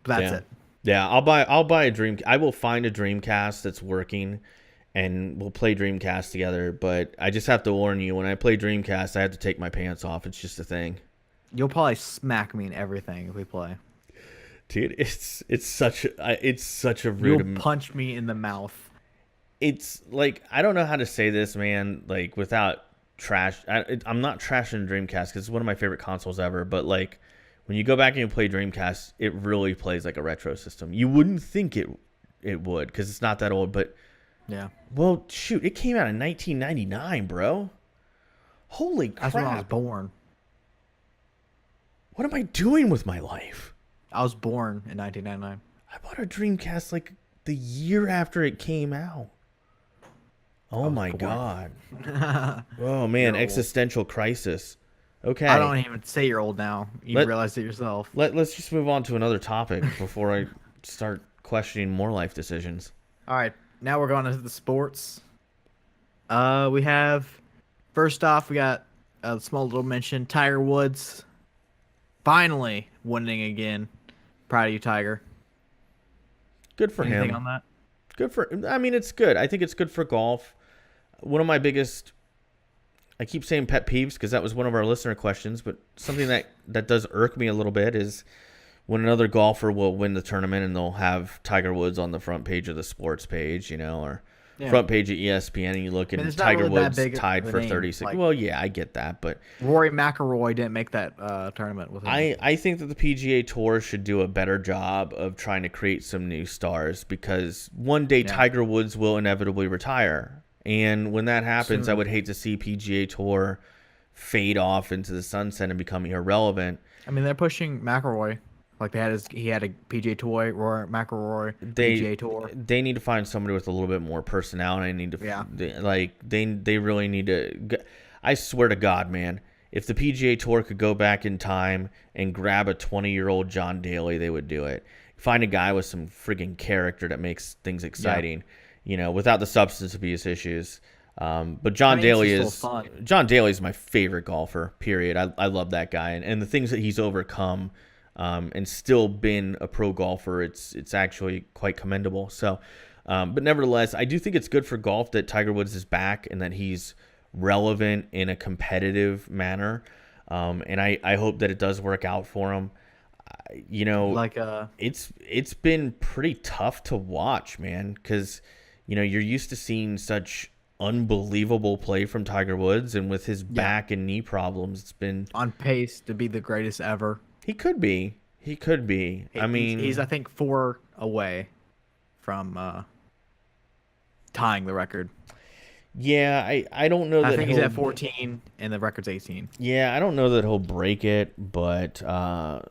But that's Yeah. it. Yeah, I'll buy a Dream. I will find a Dreamcast that's working, and we'll play Dreamcast together. But I just have to warn you, when I play Dreamcast, I have to take my pants off. It's just a thing, You'll probably smack me in everything if we play. dude. It's such a You'll rude. punch me in the mouth. It's like, I don't know how to say this, man. Like, without trash. I'm not trashing Dreamcast because it's one of my favorite consoles ever. But like, when you go back and you play Dreamcast, it really plays like a retro system. You wouldn't think it would because it's not that old, but Yeah. well, shoot, it came out in 1999, bro. Holy That's when I was crap. born. What am I doing with my life? I was born in 1999. I bought a Dreamcast like the year after it came out. Oh my born. god. Oh man, You're old. existential crisis. Okay. I don't even say you're old now. You realize it yourself. Let's just move on to another topic before I start questioning more life decisions. All right, now we're going to the sports. We have first off, we got a small little mention. Tiger Woods finally winning again. Proud of you, Tiger. Good for Anything him. on that? I mean, it's good. I think it's good for golf. One of my biggest, I keep saying pet peeves because that was one of our listener questions, but something that does irk me a little bit is when another golfer will win the tournament and they'll have Tiger Woods on the front page of the sports page, or front page of ESPN, and you look and it's not Tiger really that Woods big of tied a for name, 36. like- Well, yeah, I get that, but Rory McIlroy didn't make that tournament with him. I think that the PGA Tour should do a better job of trying to create some new stars because one day Tiger Woods will inevitably retire. And when that happens, I would hate to see PGA Tour fade off into the sunset and become irrelevant. I mean, they're pushing McIlroy. Like he had a PGA Tour, Rory McIlroy, PGA Tour. They need to find somebody with a little bit more personality. They really need to. I swear to God, man, if the PGA Tour could go back in time and grab a 20-year-old John Daly, they would do it. Find a guy with some friggin' character that makes things exciting, without the substance abuse issues. But John Daly is my favorite golfer, period. I love that guy. And the things that he's overcome and still been a pro golfer, it's actually quite commendable. So, but nevertheless, I do think it's good for golf that Tiger Woods is back and that he's relevant in a competitive manner. And I hope that it does work out for him. It's been pretty tough to watch, man, because you're used to seeing such unbelievable play from Tiger Woods, and with his back and knee problems, it's been on pace to be the greatest ever. He could be. I mean, he's I think 4 away from tying the record. Yeah, I don't know that I think he's at 14 and the record's 18. Yeah, I don't know that he'll break it, but we'll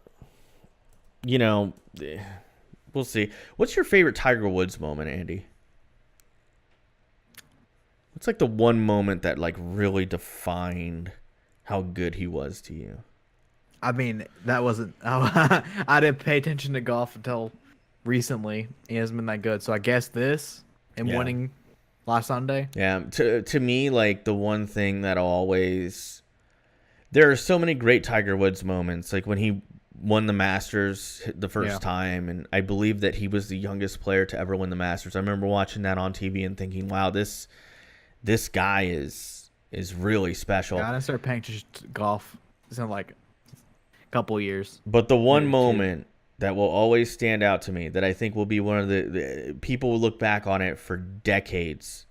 see. What's your favorite Tiger Woods moment, Andy? What's like the one moment that like really defined how good he was to you? I mean, that wasn't. I didn't pay attention to golf until recently. He hasn't been that good. So I guess this and winning last Sunday. Yeah, to me, like the one thing that always, there are so many great Tiger Woods moments. Like when he won the Masters the first time, and I believe that he was the youngest player to ever win the Masters. I remember watching that on TV and thinking, wow, this guy is really special. Yeah, I started paying attention to golf. It's in like a couple years. But the one moment that will always stand out to me, that I think will be one of the people will look back on it for decades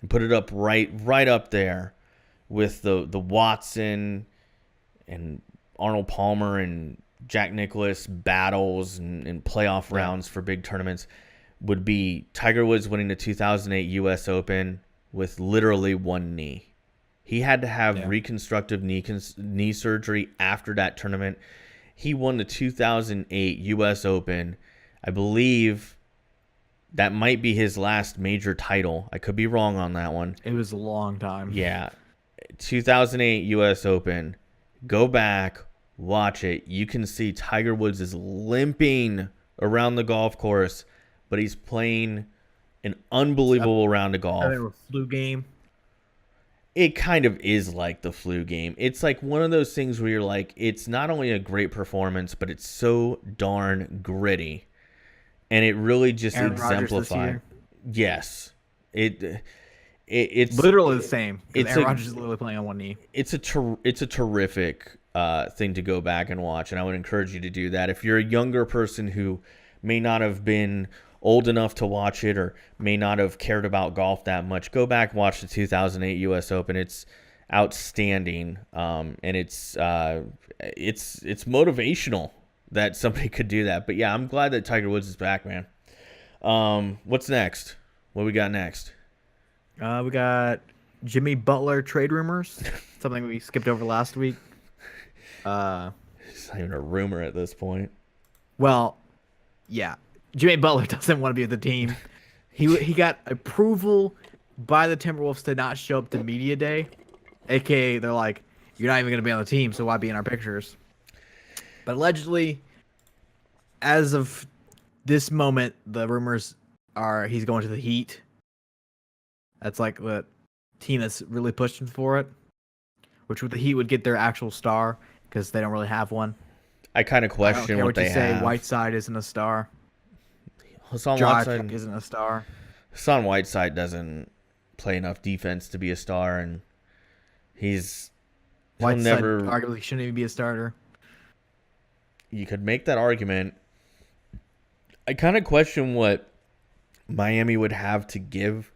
and put it up right up there with the Watson and Arnold Palmer and Jack Nicklaus battles and playoff rounds for big tournaments, would be Tiger Woods winning the 2008 U.S. Open with literally one knee. He had to have reconstructive knee surgery after that tournament. He won the 2008 U.S. Open. I believe that might be his last major title. I could be wrong on that one. It was a long time. Yeah. 2008 U.S. Open. Go back, watch it. You can see Tiger Woods is limping around the golf course, but he's playing an unbelievable round of golf. A flu game. It kind of is like the flu game. It's like one of those things where you're like, it's not only a great performance, but it's so darn gritty. And it really just exemplifies. Yes. It's literally the same. Aaron Rodgers is literally playing on one knee. It's a terrific thing to go back and watch, and I would encourage you to do that. If you're a younger person who may not have been old enough to watch it or may not have cared about golf that much, go back and watch the 2008 U.S. Open. It's outstanding, and it's motivational that somebody could do that. But yeah, I'm glad that Tiger Woods is back, man. What's next? What we got next? We got Jimmy Butler trade rumors. Something we skipped over last week. It's not even a rumor at this point. Well, yeah. Jimmy Butler doesn't want to be with the team. He got approval by the Timberwolves to not show up to media day. AKA, they're like, you're not even going to be on the team, so why be in our pictures? But allegedly, as of this moment, the rumors are he's going to the Heat. That's like the team that's really pushing for it. Which the Heat would get their actual star because they don't really have one. I kind of question what they have. Say Whiteside isn't a star. Hassan Whiteside isn't a star. Hassan Whiteside doesn't play enough defense to be a star, and Whiteside never arguably shouldn't even be a starter. You could make that argument. I kind of question what Miami would have to give.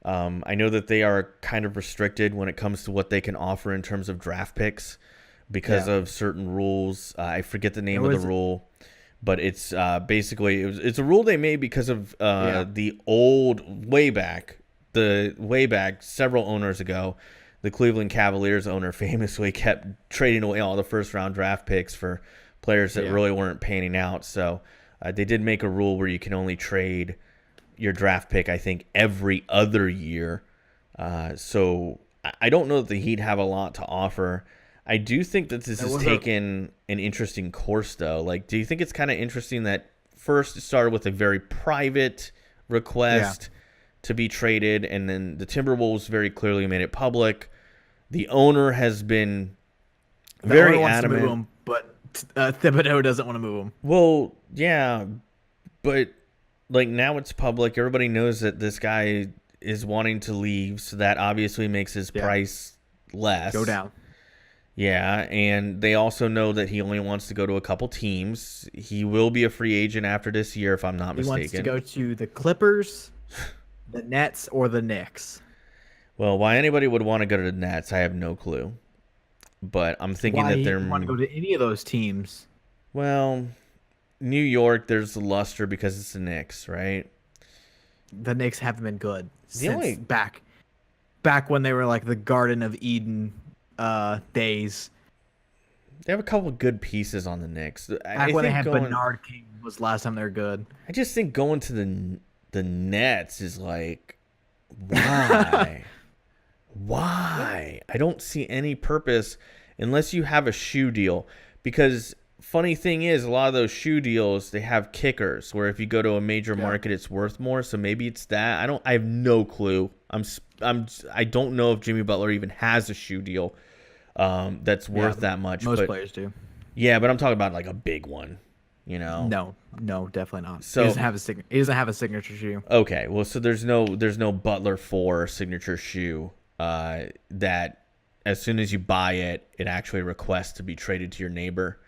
I know that they are kind of restricted when it comes to what they can offer in terms of draft picks because of certain rules. I forget the name of the rule. But it's basically it's a rule they made because of the old way back several owners ago. The Cleveland Cavaliers owner famously kept trading away all the first round draft picks for players that really weren't panning out. So they did make a rule where you can only trade your draft pick, I think, every other year. So I don't know that the Heat have a lot to offer. I do think that this has taken an interesting course, though. Like, do you think it's kind of interesting that first it started with a very private request to be traded, and then the Timberwolves very clearly made it public? The owner has been very adamant. To move him, but Thibodeau doesn't want to move him. Well, yeah, but like now it's public. Everybody knows that this guy is wanting to leave, so that obviously makes his price less. Go down. Yeah, and they also know that he only wants to go to a couple teams. He will be a free agent after this year, if I'm not mistaken. He wants to go to the Clippers, the Nets, or the Knicks. Well, why anybody would want to go to the Nets, I have no clue. But I'm thinking that they're want to go to any of those teams. Well, New York, there's the luster because it's the Knicks, right? The Knicks haven't been good since back when they were like the Garden of Eden days. They have a couple of good pieces on the Knicks. Back when they had Bernard King was the last time they were good. I just think going to the Nets is like, why? Why? I don't see any purpose unless you have a shoe deal. Because funny thing is, a lot of those shoe deals, they have kickers where if you go to a major market, it's worth more. So maybe it's that. I have no clue. I don't know if Jimmy Butler even has a shoe deal that's worth that much. Most players do. Yeah, but I'm talking about like a big one, you know? No, definitely not. So he doesn't have a signature shoe. Okay, well, so there's no Butler 4 signature shoe that as soon as you buy it, it actually requests to be traded to your neighbor.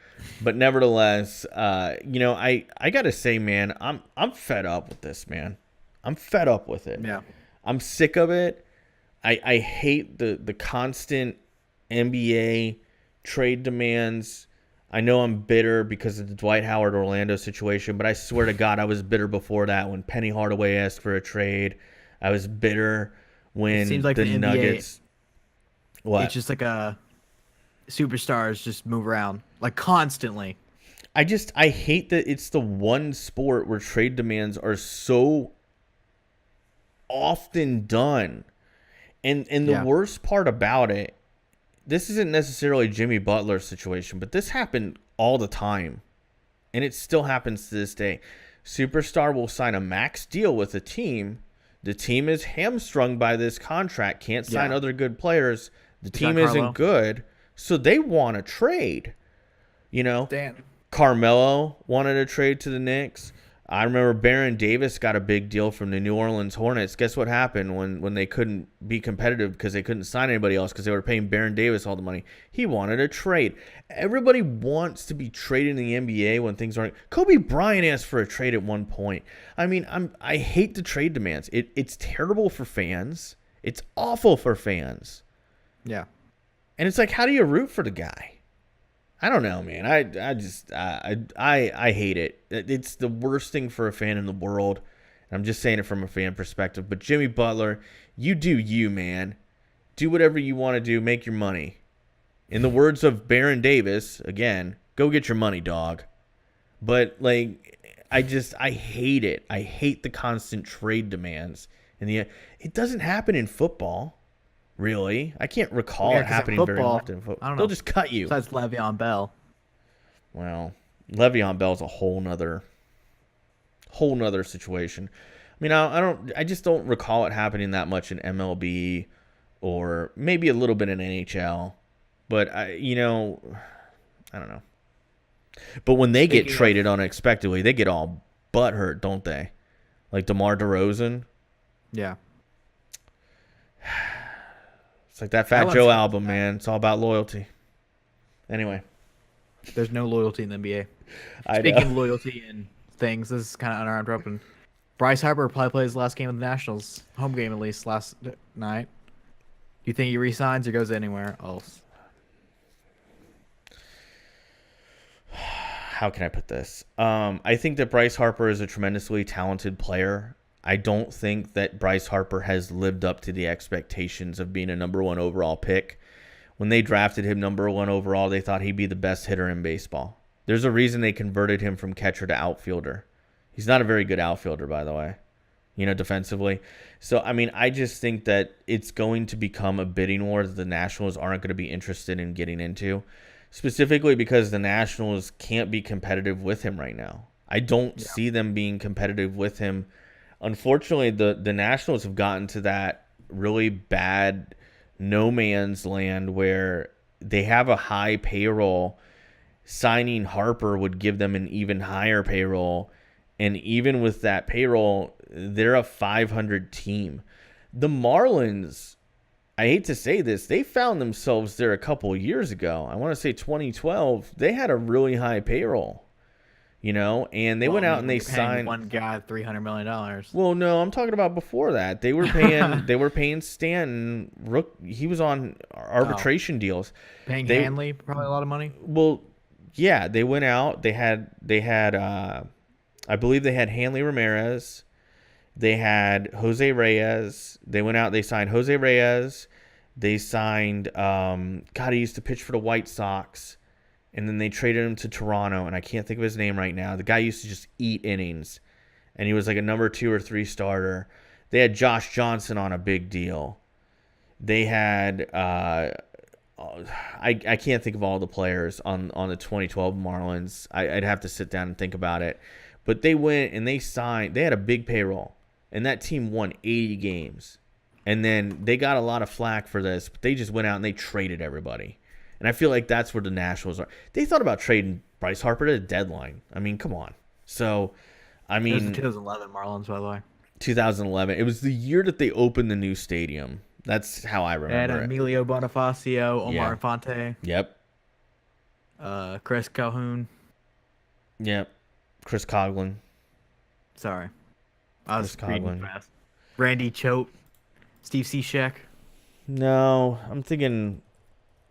But nevertheless, I gotta say, man, I'm fed up with this, man. I'm fed up with it. Yeah. I'm sick of it. I hate the constant NBA trade demands. I know I'm bitter because of the Dwight Howard Orlando situation, but I swear to God, I was bitter before that when Penny Hardaway asked for a trade. I was bitter when It seems like the the NBA, Nuggets. What? it's just like a superstars just move around like constantly. I hate that it's the one sport where trade demands are so often done. And the Yeah. worst part about it, this isn't necessarily Jimmy Butler's situation, but this happened all the time. And it still happens to this day. Superstar will sign a max deal with a team. The team is hamstrung by this contract, can't sign Yeah. other good players. The team Carmelo. isn't good, so they want to trade. Dan. Carmelo wanted a trade to the Knicks. I remember Baron Davis got a big deal from the New Orleans Hornets. Guess what happened when they couldn't be competitive because they couldn't sign anybody else because they were paying Baron Davis all the money? He wanted a trade. Everybody wants to be traded in the NBA when things aren't. Kobe Bryant asked for a trade at one point. I mean, I hate the trade demands. It's terrible for fans. It's awful for fans. Yeah. And it's like, how do you root for the guy? I don't know, man. I hate it. It's the worst thing for a fan in the world. I'm just saying it from a fan perspective. But Jimmy Butler, you do you, man. Do whatever you want to do. Make your money. In the words of Baron Davis, again, go get your money, dog. But like, I hate it. I hate the constant trade demands. It doesn't happen in football. Really? I can't recall it 'cause in happening very football, often. I don't know. They'll just cut you. Besides Le'Veon Bell. Well, Le'Veon Bell's a whole nother situation. I mean, I just don't recall it happening that much in MLB or maybe a little bit in NHL. But I don't know. But when they get traded unexpectedly, they get all butthurt, don't they? Like DeMar DeRozan. Yeah. It's like that Fat Joe album, man. It's all about loyalty. Anyway. There's no loyalty in the NBA. I Speaking know. of loyalty and things, this is kind of uninterrupted. Bryce Harper probably plays his last game of the Nationals, home game at least, last night. Do you think he resigns or goes anywhere else? How can I put this? I think that Bryce Harper is a tremendously talented player. I don't think that Bryce Harper has lived up to the expectations of being a number one overall pick. When they drafted him number one overall, they thought he'd be the best hitter in baseball. There's a reason they converted him from catcher to outfielder. He's not a very good outfielder, by the way, defensively. So, I mean, I just think that it's going to become a bidding war that the Nationals aren't going to be interested in getting into, specifically because the Nationals can't be competitive with him right now. I don't see them being competitive with him. Unfortunately, the Nationals have gotten to that really bad no man's land where they have a high payroll. Signing Harper would give them an even higher payroll. And even with that payroll, they're a 500 team. The Marlins, I hate to say this, they found themselves there a couple years ago. I want to say 2012. They had a really high payroll. And they went out and they signed one guy $300 million. Well, no, I'm talking about before that. They were paying Stanton. He was on arbitration deals. Paying Hanley probably a lot of money. Well, yeah, they went out. They had I believe they had Hanley Ramirez. They had Jose Reyes. They went out. They signed Jose Reyes. They signed he used to pitch for the White Sox. And then they traded him to Toronto, and I can't think of his name right now. The guy used to just eat innings, and he was like a number 2 or 3 starter. They had Josh Johnson on a big deal. They had I can't think of all the players on the 2012 Marlins. I'd have to sit down and think about it. But they went and they signed. They had a big payroll, and that team won 80 games. And then they got a lot of flack for this, but they just went out and they traded everybody. And I feel like that's where the Nationals are. They thought about trading Bryce Harper at a deadline. I mean, come on. So, I mean, it was the 2011 Marlins, by the way. 2011. It was the year that they opened the new stadium. That's how I And remember it. Emilio Bonifacio, Omar Yeah. Infante, Yep. Chris Calhoun. Yep. Chris Coughlin. Sorry, I Chris was reading Coughlin. fast. Randy Choate, Steve Cishek. No, I'm thinking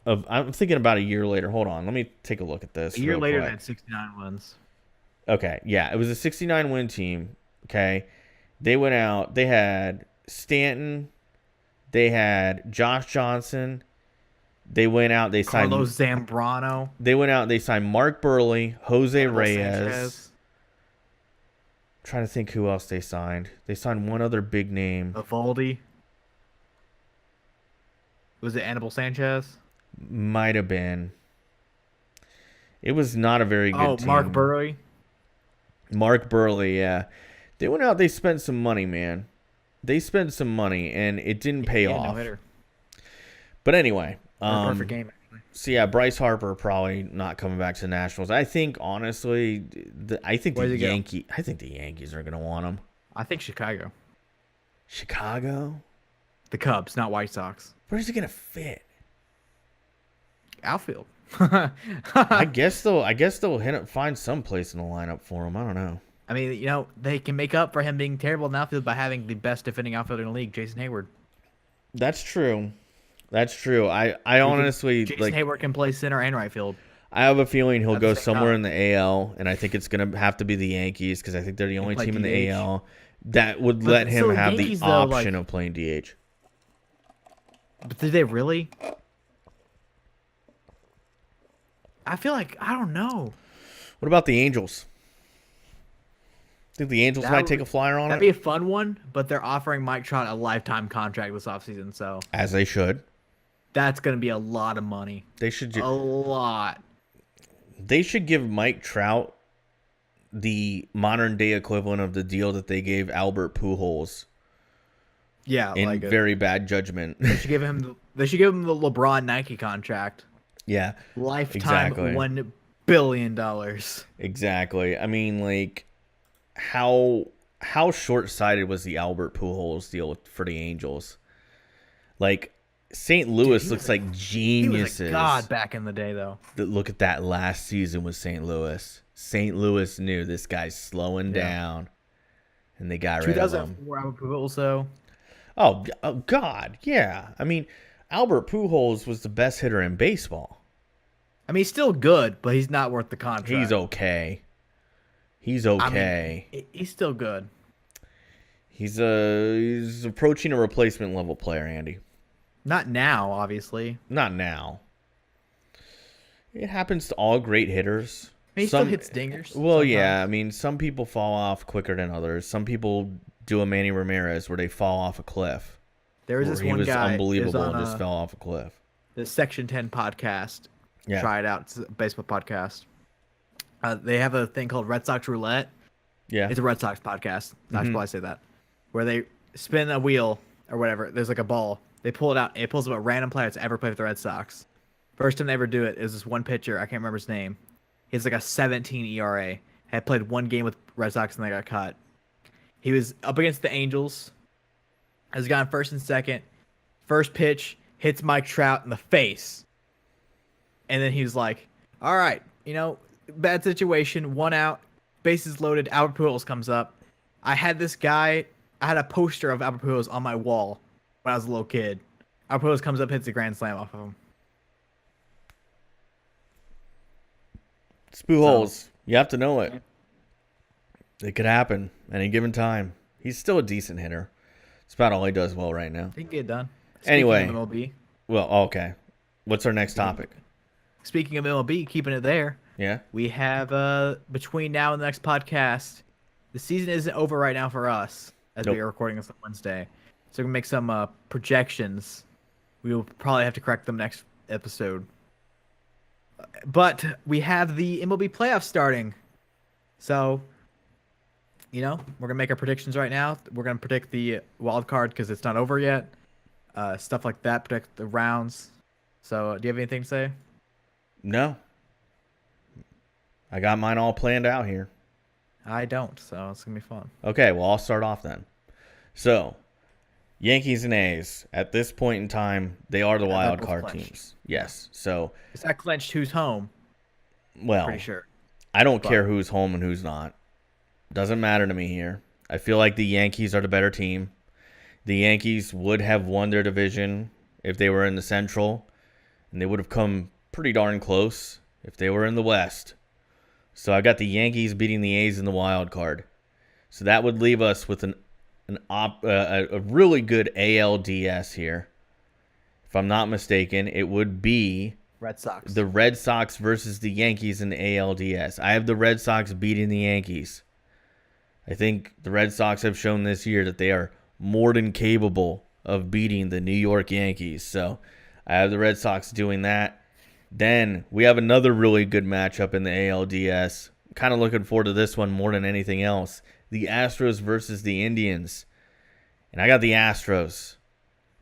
about a year later. Hold on. Let me take a look at A this year real later, they quick. had 69 wins. Okay. Yeah, it was a 69 win team. Okay. They went out. They had Stanton. They had Josh Johnson. They went out. They signed. Carlos Zambrano, They went out. They signed Mark Burley, Jose Hannibal Reyes. Sanchez, Trying to think who else they signed. They signed one other big name. Evaldi. Was it Hannibal Sanchez? Might have been. It was not a very good team. Mark Burley. Mark Burley, yeah. They went out. They spent some money, man. They spent some money, and it didn't pay Yeah, off. no hitter. But anyway, Perfect game, actually. so yeah, Bryce Harper probably not coming back to the Nationals. I think honestly, I think Where's he go? I think the Yankees are gonna want him. I think Chicago. Chicago. The Cubs, not White Sox. Where's he gonna fit? Outfield. I guess they'll find some place in the lineup for him. I don't know. I mean, they can make up for him being terrible in the outfield by having the best defending outfielder in the league, Jason Hayward. That's true. That's true. I honestly Jason Hayward can play center and right field. I have a feeling he'll At the go same somewhere time. in the AL, and I think it's gonna have to be the Yankees because I think they're the only play team in the DH. AL that would But let him so have Yankees, the though, option like- of playing DH. But did they really? I feel like I don't know. What about the Angels? Think the Angels That might would- take a flyer on That'd it? be a fun one, but they're offering Mike Trout a lifetime contract this offseason, so As they should. that's going to be a lot of money. They should. A lot. They should give Mike Trout the modern day equivalent of the deal that they gave Albert Pujols Yeah, in like very bad judgment. they should give him the LeBron Nike contract. Yeah, Lifetime exactly. $1 billion. Exactly. I mean, like, how short-sighted was the Albert Pujols deal for the Angels? Like, St. Louis he looks was like He was geniuses. a god back in the day, though. Look at that last season with St. Louis. St. Louis knew this guy's slowing down, and they got rid of him. 2004 Albert Pujols, so Oh, God, yeah. I mean, Albert Pujols was the best hitter in baseball. I mean, he's still good, but he's not worth the contract. He's okay. He's I okay. mean, he's still good. He's approaching a replacement level player, Andy. Not now, obviously. Not now. It happens to all great hitters. I mean, he still hits dingers. Well, sometimes. yeah. I mean, some people fall off quicker than others. Some people do a Manny Ramirez where they fall off a cliff. There was Where this he one was guy unbelievable on and just fell off a cliff. the Section 10 podcast. Yeah. Try it out. It's a baseball podcast. They have a thing called Red Sox Roulette. Yeah. It's a Red Sox podcast. I should probably say that. Where they spin a wheel or whatever. There's like a ball. They pull it out. It pulls up a random player that's ever played with the Red Sox. First time they ever do it is this one pitcher. I can't remember his name. He has like a 17 ERA. Had played one game with Red Sox and they got cut. He was up against the Angels. Has gone first and second. First pitch hits Mike Trout in the face. And then he was like, all right, bad situation, 1 out, bases loaded, Albert Pujols comes up. I had a poster of Albert Pujols on my wall when I was a little kid. Albert Pujols comes up, hits a grand slam off of him. It's Pujols. You have to know it. It could happen any given time. He's still a decent hitter. It's about all he does well right now. He can get it done. Anyway. Speaking of MLB, Well, okay. What's our next topic? speaking of MLB, keeping it there, Yeah? we have between now and the next podcast, the season isn't over right now for us as Nope. we are recording this on Wednesday. So we're gonna make some projections. We will probably have to correct them next episode. But we have the MLB playoffs starting. So, we're gonna make our predictions right now. We're gonna predict the wild card because it's not over yet. Stuff like that, predict the rounds. So, do you have anything to say? No. I got mine all planned out here. I don't, so it's gonna be fun. Okay, well, I'll start off then. So, Yankees and A's. At this point in time, they are the wild card clinched. teams. Yes. So, Is that clinched who's home? well, Pretty sure. I don't care who's home and who's not. Doesn't matter to me here. I feel like the Yankees are the better team. The Yankees would have won their division if they were in the Central, and they would have come pretty darn close if they were in the West. So I got the Yankees beating the A's in the wild card. So that would leave us with a really good ALDS here. If I'm not mistaken, it would be Red Sox. the Red Sox versus the Yankees in the ALDS. I have the Red Sox beating the Yankees. I think the Red Sox have shown this year that they are more than capable of beating the New York Yankees. So I have the Red Sox doing that. Then we have another really good matchup in the ALDS. Kind of looking forward to this one more than anything else. The Astros versus the Indians. And I got the Astros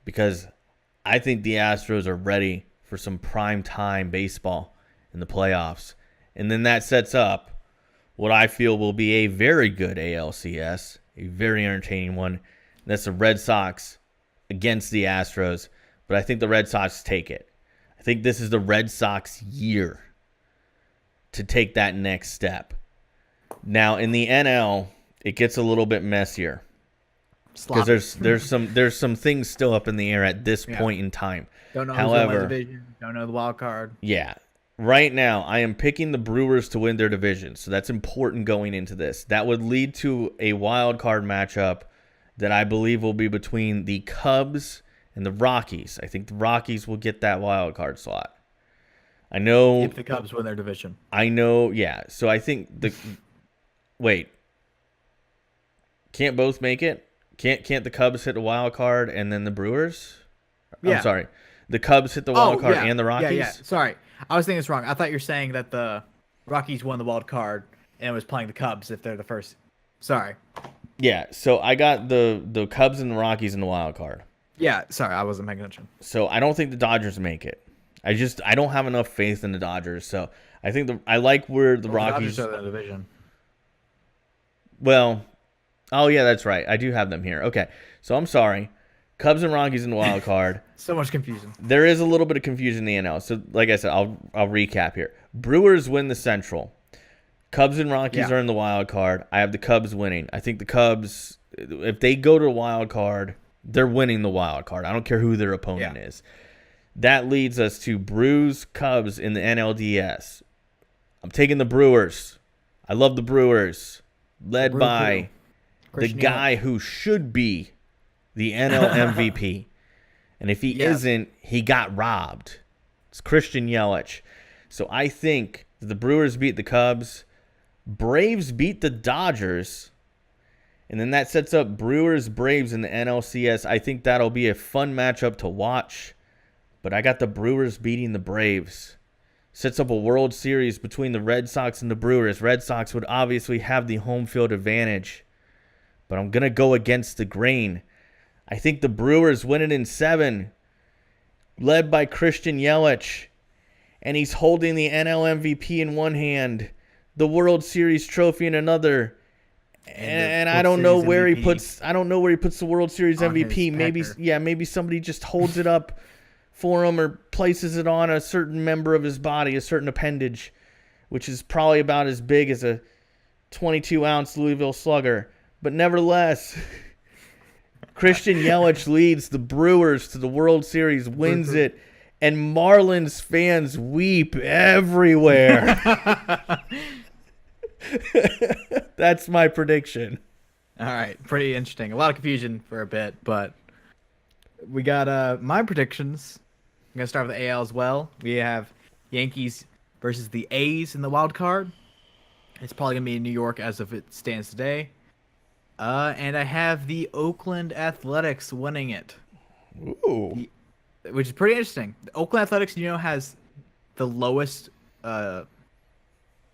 because I think the Astros are ready for some prime time baseball in the playoffs. And then that sets up what I feel will be a very good ALCS, a very entertaining one. That's the Red Sox against the Astros, but I think the Red Sox take it. I think this is the Red Sox year to take that next step. Now, in the NL, it gets a little bit messier because there's some things still up in the air at this point in time. Don't know who's going to win the division. Don't know the wild card. Yeah. Right now, I am picking the Brewers to win their division, so that's important going into this. That would lead to a wild card matchup that I believe will be between the Cubs and the Rockies. I think the Rockies will get that wild card slot. I know if the Cubs win their division. I know, yeah. So I think wait. Can't both make it? Can't the Cubs hit the wild card and then the Brewers? Yeah. I'm sorry. The Cubs hit the wild card and the Rockies? Yeah. Sorry. I was thinking it's wrong. I thought you were saying that the Rockies won the wild card and was playing the Cubs if they're the first. Sorry. Yeah, so I got the Cubs and the Rockies in the wild card. Yeah, sorry, I wasn't paying attention. So I don't think the Dodgers make it. I don't have enough faith in the Dodgers. So I think I like where the Rockies. The Dodgers are the division. Well, oh yeah, that's right. I do have them here. Okay, so I'm sorry. Cubs and Rockies in the wild card. So much confusion. There is a little bit of confusion in the NL. So like I said, I'll recap here. Brewers win the Central. Cubs and Rockies are in the wild card. I have the Cubs winning. I think the Cubs, if they go to the wild card, they're winning the wild card. I don't care who their opponent is. That leads us to Brews, Cubs in the NLDS. I'm taking the Brewers. I love the Brewers, led by the guy who should be the NL MVP. And if he isn't, he got robbed. It's Christian Yelich. So I think the Brewers beat the Cubs. Braves beat the Dodgers. And then that sets up Brewers-Braves in the NLCS. I think that'll be a fun matchup to watch. But I got the Brewers beating the Braves. Sets up a World Series between the Red Sox and the Brewers. Red Sox would obviously have the home field advantage. But I'm going to go against the grain. I think the Brewers win it in 7. Led by Christian Yelich. And he's holding the NL MVP in one hand. The World Series trophy in another. And I don't know where he puts the World Series MVP. Maybe somebody just holds it up for him or places it on a certain member of his body, a certain appendage, which is probably about as big as a 22-ounce Louisville Slugger. But nevertheless, Christian Yelich leads the Brewers to the World Series, wins it, and Marlins fans weep everywhere. That's my prediction. All right, pretty interesting. A lot of confusion for a bit, but we got my predictions. I'm gonna start with the AL as well. We have Yankees versus the A's in the wild card. It's probably gonna be in New York as of it stands today. And I have the Oakland Athletics winning it. Ooh. Which is pretty interesting. The Oakland Athletics, has the lowest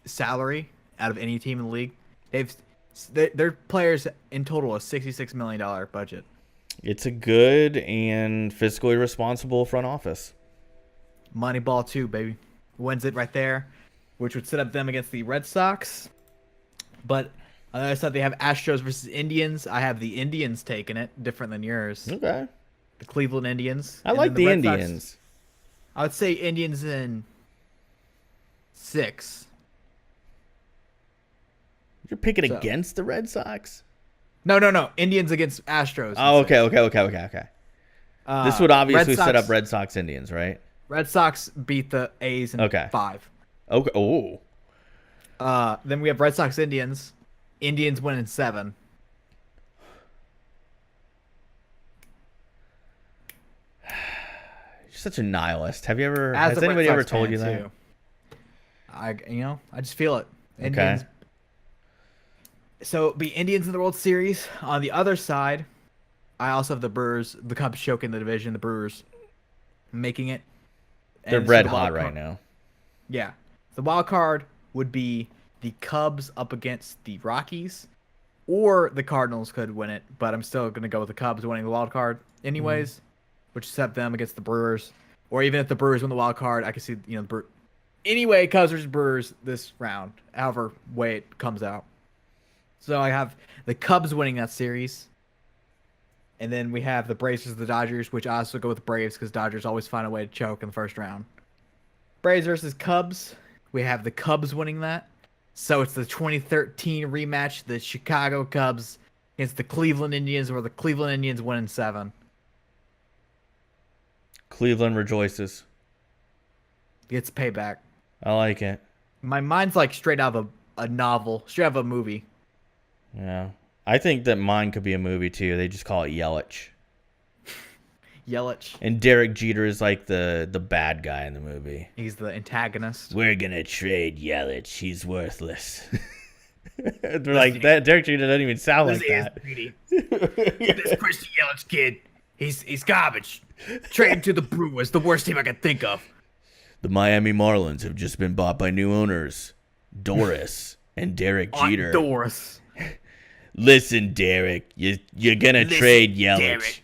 salary out of any team in the league. Their players in total a $66 million budget. It's a good and fiscally responsible front office. Moneyball too, baby. Wins it right there, which would set up them against the Red Sox. But On the other side, they have Astros versus Indians. I have the Indians taking it, different than yours. Okay. The Cleveland Indians. I And like then the Red Sox, Indians. I would say Indians in 6. You're picking So- against the Red Sox? No. Indians against Astros. in Oh, 6. okay. This would obviously Red Sox, set up Red Sox Indians, right? Red Sox beat the A's in Okay. 5. Okay. Oh. Then we have Red Sox Indians. Indians win in 7. You're such a nihilist. Have you ever? As Has a Red anybody Sox ever told fan, you that? too. I just feel it. Indians. So it'd be Indians in the World Series. On the other side, I also have the Brewers, the Cubs choking the division. The Brewers making it. They're And so red the wild hot right card- now. Yeah, the wild card would be the Cubs up against the Rockies, or the Cardinals could win it. But I'm still gonna go with the Cubs winning the wild card, anyways, which set them against the Brewers. Or even if the Brewers win the wild card, I could see anyway, Cubs versus Brewers this round, however way it comes out. So I have the Cubs winning that series. And then we have the Braves versus the Dodgers, which I also go with Braves because Dodgers always find a way to choke in the first round. Braves versus Cubs. We have the Cubs winning that. So it's the 2013 rematch, the Chicago Cubs against the Cleveland Indians, where the Cleveland Indians win in 7. Cleveland rejoices. Gets payback. I like it. My mind's like straight out of a novel, straight out of a movie. Yeah. I think that mine could be a movie too. They just call it Yelich. Yelich. And Derek Jeter is like the bad guy in the movie. He's the antagonist. We're gonna trade Yelich. He's worthless. They're like that. Derek Jeter doesn't even sound like that. This Christian Yelich kid, he's garbage. Trade him to the Brewers, the worst team I could think of. The Miami Marlins have just been bought by new owners, Doris and Derek Jeter. Doris. Listen, Derek, you're gonna trade Yelich. Derek.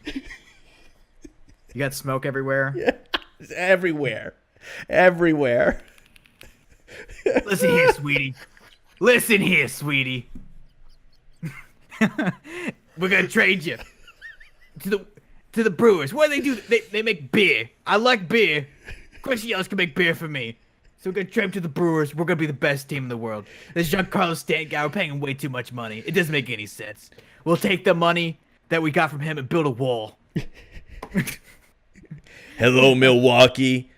You got smoke everywhere. Yeah, it's everywhere. Listen here, sweetie. Listen here, sweetie. We're gonna trade you to the Brewers. What do they do? They make beer. I like beer. Christian Yelich can make beer for me. So we're gonna trade him to the Brewers. We're gonna be the best team in the world. This Giancarlo Stanton guy, we're paying him way too much money. It doesn't make any sense. We'll take the money that we got from him and build a wall. Hello, Milwaukee.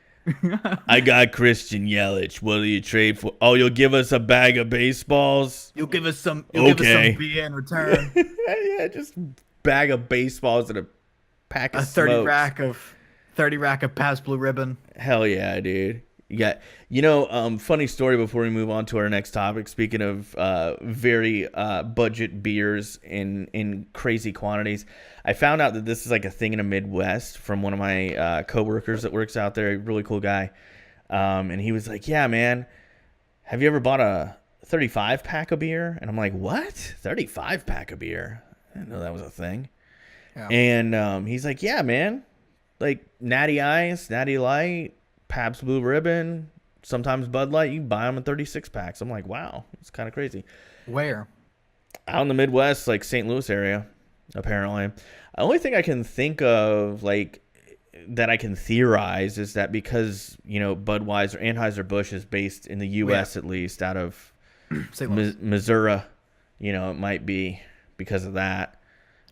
I got Christian Yelich. What do you trade for? Oh, you'll give us a bag of baseballs? You'll give us some. Okay. Give us some beer in return. Yeah, just bag of baseballs and a pack of A 30 smokes. rack of Pabst Blue Ribbon. Hell yeah, dude. Yeah, funny story before we move on to our next topic. Speaking of very budget beers in crazy quantities, I found out that this is like a thing in the Midwest from one of my coworkers that works out there. A really cool guy, and he was like, "Yeah, man, have you ever bought a 35 pack of beer?" And I'm like, "What? 35 pack of beer? I didn't know that was a thing." Yeah. And he's like, "Yeah, man, like Natty Ice, Natty Light, Pabst Blue Ribbon, sometimes Bud Light, you can buy them in 36 packs." I'm like, wow, it's kind of crazy. Where? Out in the Midwest, like St. Louis area, apparently. The only thing I can think of, like, that I can theorize is that because, Budweiser, Anheuser-Busch is based in the U.S. at least, out of Missouri, it might be because of that.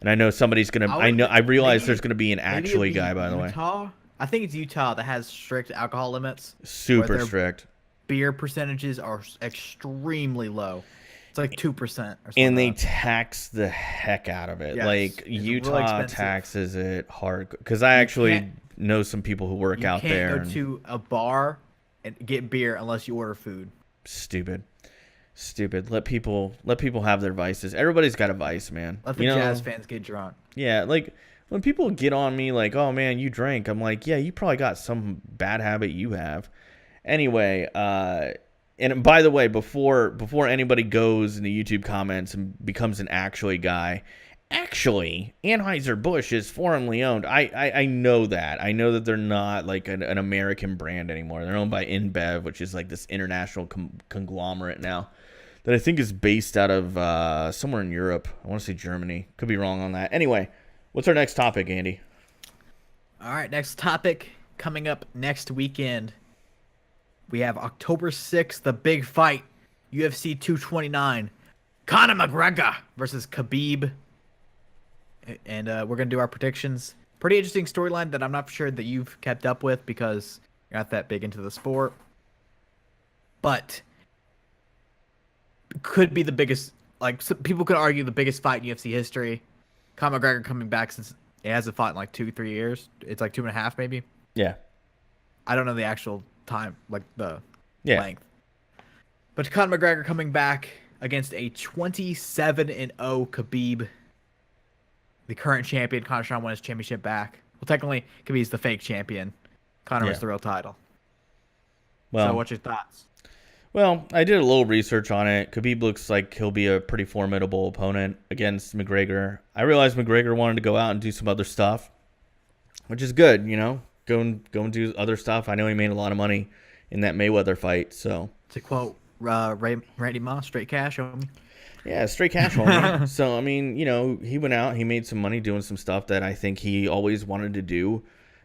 And I know somebody's going to, I realize there's going to be an actually guy, by the way. Utah? I think it's Utah that has strict alcohol limits. Super strict. Beer percentages are extremely low. It's like 2% or something. And they tax the heck out of it. Yes, like it's really Utah expensive. taxes it hard. Because I actually know some people who work out there. You can't go to a bar and get beer unless you order food. Stupid. Let people have their vices. Everybody's got a vice, man. Let the Jazz fans get drunk. Yeah, like when people get on me like, "Oh man, you drink," I'm like, "Yeah, you probably got some bad habit you have." Anyway, and by the way, before anybody goes in the YouTube comments and becomes an actually guy, actually, Anheuser-Busch is foreignly owned. I know that. I know that they're not like an American brand anymore. They're owned by InBev, which is like this international conglomerate now. that I think is based out of somewhere in Europe. I want to say Germany. Could be wrong on that. Anyway, what's our next topic, Andy? All right, next topic coming up next weekend. We have October 6th, the big fight, UFC 229. Conor McGregor versus Khabib. And we're going to do our predictions. Pretty interesting storyline that I'm not sure that you've kept up with because you're not that big into the sport. But could be the biggest, like, people could argue the biggest fight in UFC history. Conor McGregor coming back since he hasn't fought in like 2-3 years. It's like 2.5 maybe. Yeah. I don't know the actual time, like the length. But Conor McGregor coming back against a 27-0 Khabib, the current champion. Conor trying to win his championship back. Well, technically, Khabib's the fake champion. Conor is the real title. Well, so what's your thoughts? Well, I did a little research on it. Khabib looks like he'll be a pretty formidable opponent against McGregor. I realized McGregor wanted to go out and do some other stuff, which is good, you know. Go and do other stuff. I know he made a lot of money in that Mayweather fight. So to quote Randy Moss, straight cash, homie. Yeah, straight cash, homie. So I mean, you know, he went out, he made some money doing some stuff that I think he always wanted to do,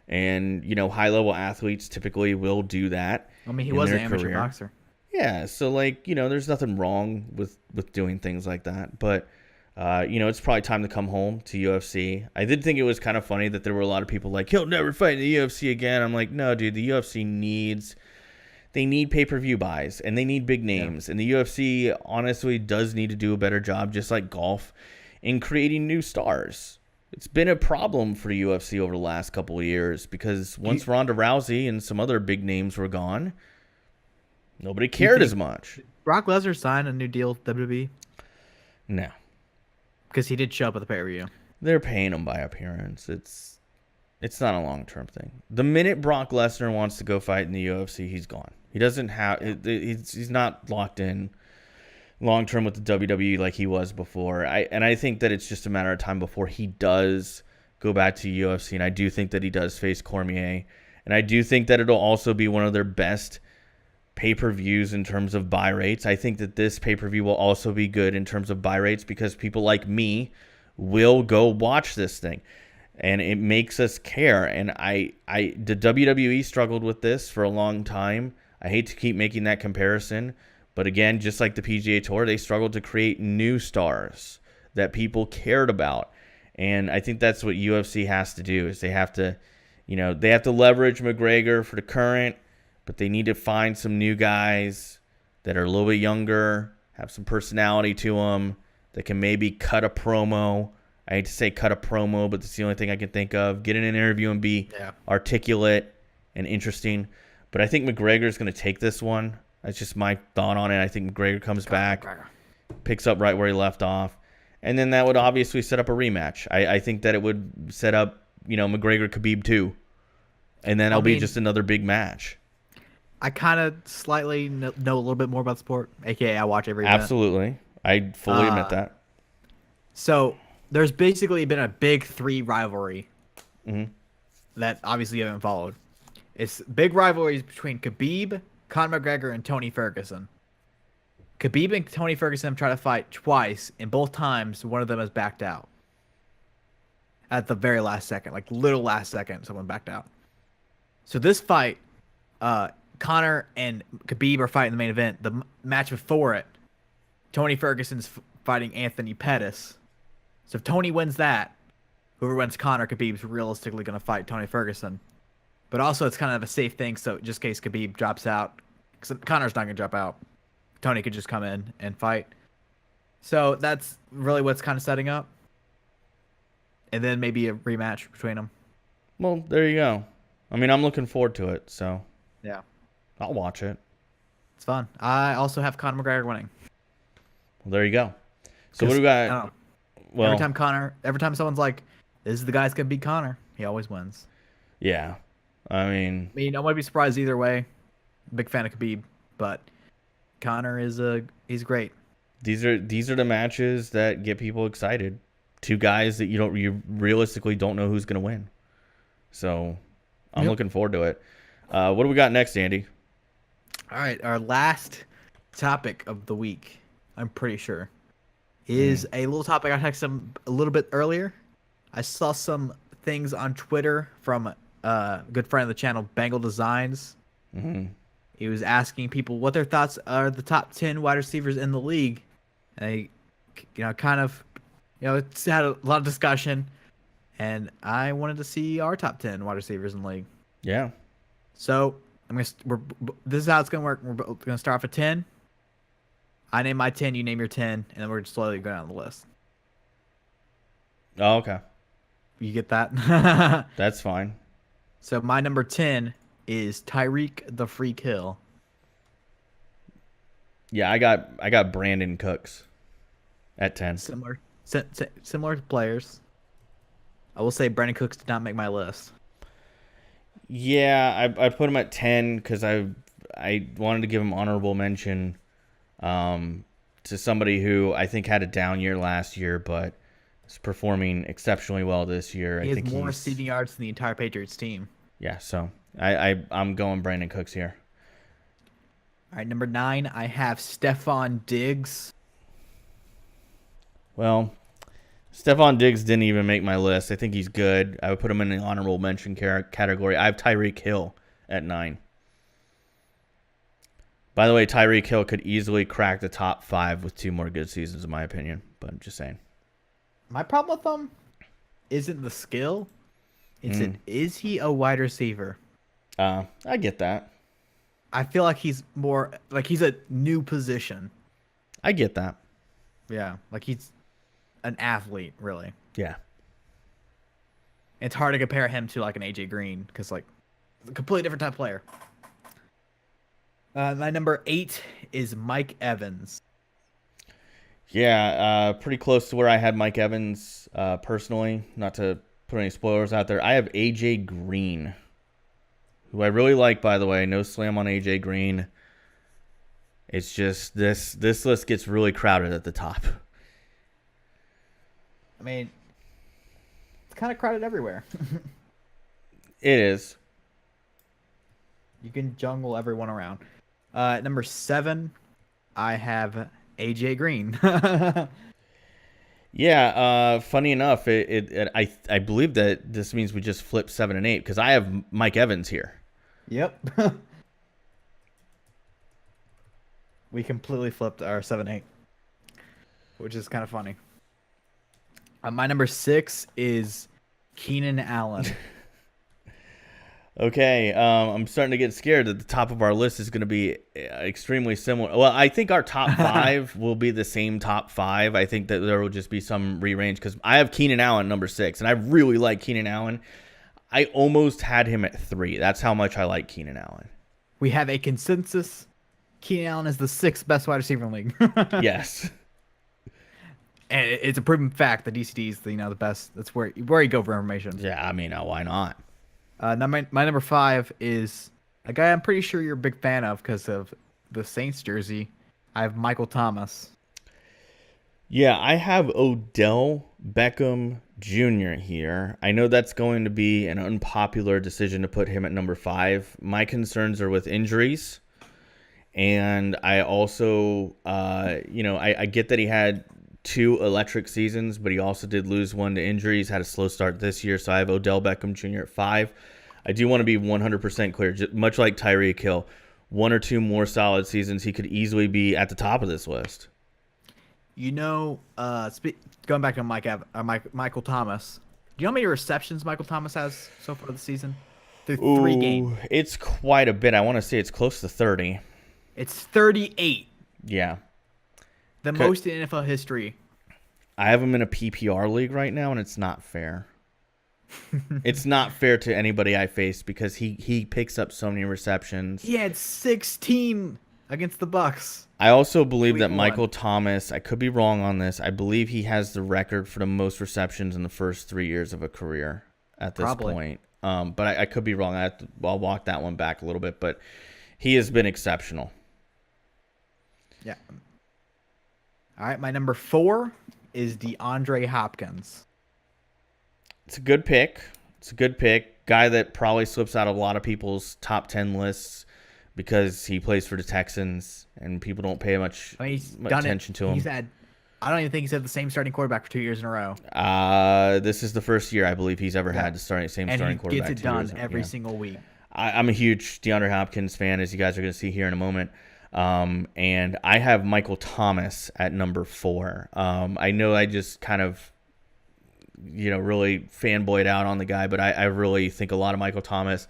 and you know, high level athletes typically will do that. I mean, he was an amateur boxer. Yeah, so like, you know, there's nothing wrong with doing things like that, but. You know, it's probably time to come home to UFC. I did think it was kind of funny that there were a lot of people like, he'll never fight in the UFC again. I'm like, no, dude, the UFC they need pay-per-view buys, and they need big names. Yeah. And the UFC, honestly, does need to do a better job, just like golf, in creating new stars. It's been a problem for UFC over the last couple of years because once Ronda Rousey and some other big names were gone, nobody cared as much. Brock Lesnar signed a new deal with WWE? No. Because he did show up at the pay-per-view. They're paying him by appearance. It's not a long-term thing. The minute Brock Lesnar wants to go fight in the UFC, he's gone. He doesn't have. He's not locked in long-term with the WWE like he was before. I think that it's just a matter of time before he does go back to UFC. And I do think that he does face Cormier. And I do think that it'll also be one of their best pay-per-views in terms of buy rates. I think that this pay-per-view will also be good in terms of buy rates because people like me will go watch this thing, and it makes us care. And the WWE struggled with this for a long time. I hate to keep making that comparison, but again, just like the PGA Tour, they struggled to create new stars that people cared about. And I think that's what UFC has to do is they have to leverage McGregor for the current, but they need to find some new guys that are a little bit younger, have some personality to them, that can maybe cut a promo. I hate to say cut a promo, but that's the only thing I can think of. Get in an interview and be articulate and interesting. But I think McGregor's going to take this one. That's just my thought on it. I think McGregor comes back, picks up right where he left off, and then that would obviously set up a rematch. I think that it would set up, you know, McGregor-Khabib 2, and then it'll be just another big match. I kind of slightly know a little bit more about the sport, a.k.a. I watch every event. Absolutely. I fully admit that. So there's basically been a big 3 rivalry that obviously you haven't followed. It's big rivalries between Khabib, Conor McGregor, and Tony Ferguson. Khabib and Tony Ferguson have tried to fight twice, and both times one of them has backed out. At the very last second, like little last second, someone backed out. So this fight, Conor and Khabib are fighting the main event. The match before it, Tony Ferguson's fighting Anthony Pettis. So if Tony wins that, whoever wins Conor, Khabib's realistically going to fight Tony Ferguson. But also it's kind of a safe thing, so just in case Khabib drops out, because Conor's not going to drop out, Tony could just come in and fight. So that's really what's kind of setting up. And then maybe a rematch between them. Well, there you go. I mean, I'm looking forward to it, so yeah, I'll watch it. It's fun. I also have Conor McGregor winning. Well, there you go. So what do we got? Well, every time someone's like, "This is the guy's gonna beat Conor," he always wins. Yeah, I mean, I might be surprised either way. Big fan of Khabib, but Conor he's great. These are the matches that get people excited. 2 guys that you realistically don't know who's gonna win. So I'm looking forward to it. What do we got next, Andy? All right, our last topic of the week. I'm pretty sure, is a little topic I texted him a little bit earlier. I saw some things on Twitter from a good friend of the channel, Bengal Designs. Mm-hmm. He was asking people what their thoughts are the top 10 wide receivers in the league. And they, kind of, it's had a lot of discussion. And I wanted to see our top 10 wide receivers in the league. Yeah. So this is how it's gonna work. We're gonna start off at 10. I name my 10, you name your 10, and then we're just slowly going down the list. Oh, okay. You get that? That's fine. So my number 10 is Tyreek the Freak Hill. Yeah, I got Brandon Cooks at 10. Similar players. I will say Brandon Cooks did not make my list. Yeah, I put him at 10 because I wanted to give him honorable mention to somebody who I think had a down year last year, but is performing exceptionally well this year. He I has think more receiving yards than the entire Patriots team. Yeah, so I'm going Brandon Cooks here. All right, number 9, I have Stephon Diggs. Well, Stephon Diggs didn't even make my list. I think he's good. I would put him in the honorable mention category. I have Tyreek Hill at 9. By the way, Tyreek Hill could easily crack the top 5 with 2 more good seasons, in my opinion. But I'm just saying. My problem with him isn't the skill. Is he a wide receiver? I get that. I feel like he's more like he's a new position. I get that. Yeah, like he's an athlete, really. Yeah. It's hard to compare him to like an AJ Green because like a completely different type of player. My number 8 is Mike Evans. Yeah, pretty close to where I had Mike Evans personally. Not to put any spoilers out there. I have AJ Green, who I really like, by the way. No slam on AJ Green. It's just this list gets really crowded at the top. I mean, it's kind of crowded everywhere. It is. You can jungle everyone around. Number 7, I have AJ Green. Yeah, funny enough, I believe that this means we just flipped 7 and 8 because I have Mike Evans here. Yep. We completely flipped our 7-8, which is kind of funny. My number 6 is Keenan Allen. Okay, I'm starting to get scared that the top of our list is going to be extremely similar. Well, I think our top 5 will be the same top 5. I think that there will just be some rearrange because I have Keenan Allen number 6, and I really like Keenan Allen. I almost had him at 3. That's how much I like Keenan Allen. We have a consensus. Keenan Allen is the 6th best wide receiver in the league. Yes. And it's a proven fact that DCD is the best. That's where you go for information. Yeah, I mean, why not? My number 5 is a guy I'm pretty sure you're a big fan of because of the Saints jersey. I have Michael Thomas. Yeah, I have Odell Beckham Jr. here. I know that's going to be an unpopular decision to put him at number 5. My concerns are with injuries. And I also, I get that he had 2 electric seasons, but he also did lose 1 to injuries, had a slow start this year. So I have Odell Beckham Jr. at 5. I do want to be 100% clear, just much like Tyreek Hill, 1 or 2 more solid seasons, he could easily be at the top of this list. Going back to Michael Thomas. Do you know how many receptions Michael Thomas has so far this season? Through 3 games. It's quite a bit. I want to say it's close to 30. It's 38. Yeah. The most in NFL history. I have him in a PPR league right now, and it's not fair. It's not fair to anybody I face because he picks up so many receptions. He had 16 against the Bucks. I also believe that Michael Thomas, I could be wrong on this, I believe he has the record for the most receptions in the first 3 years of a career at this point. But I could be wrong. I'll walk that one back a little bit, but he has been exceptional. Yeah. All right, my number 4 is DeAndre Hopkins. It's a good pick. Guy that probably slips out of a lot of people's top 10 lists. because he plays for the Texans and people don't pay much attention to him. I don't even think he's had the same starting quarterback for 2 years in a row. This is the first year I believe he's ever had the same starting quarterback. And he gets it done every single week. I'm a huge DeAndre Hopkins fan, as you guys are going to see here in a moment. And I have Michael Thomas at number 4. I know I just kind of, really fanboyed out on the guy, but I really think a lot of Michael Thomas.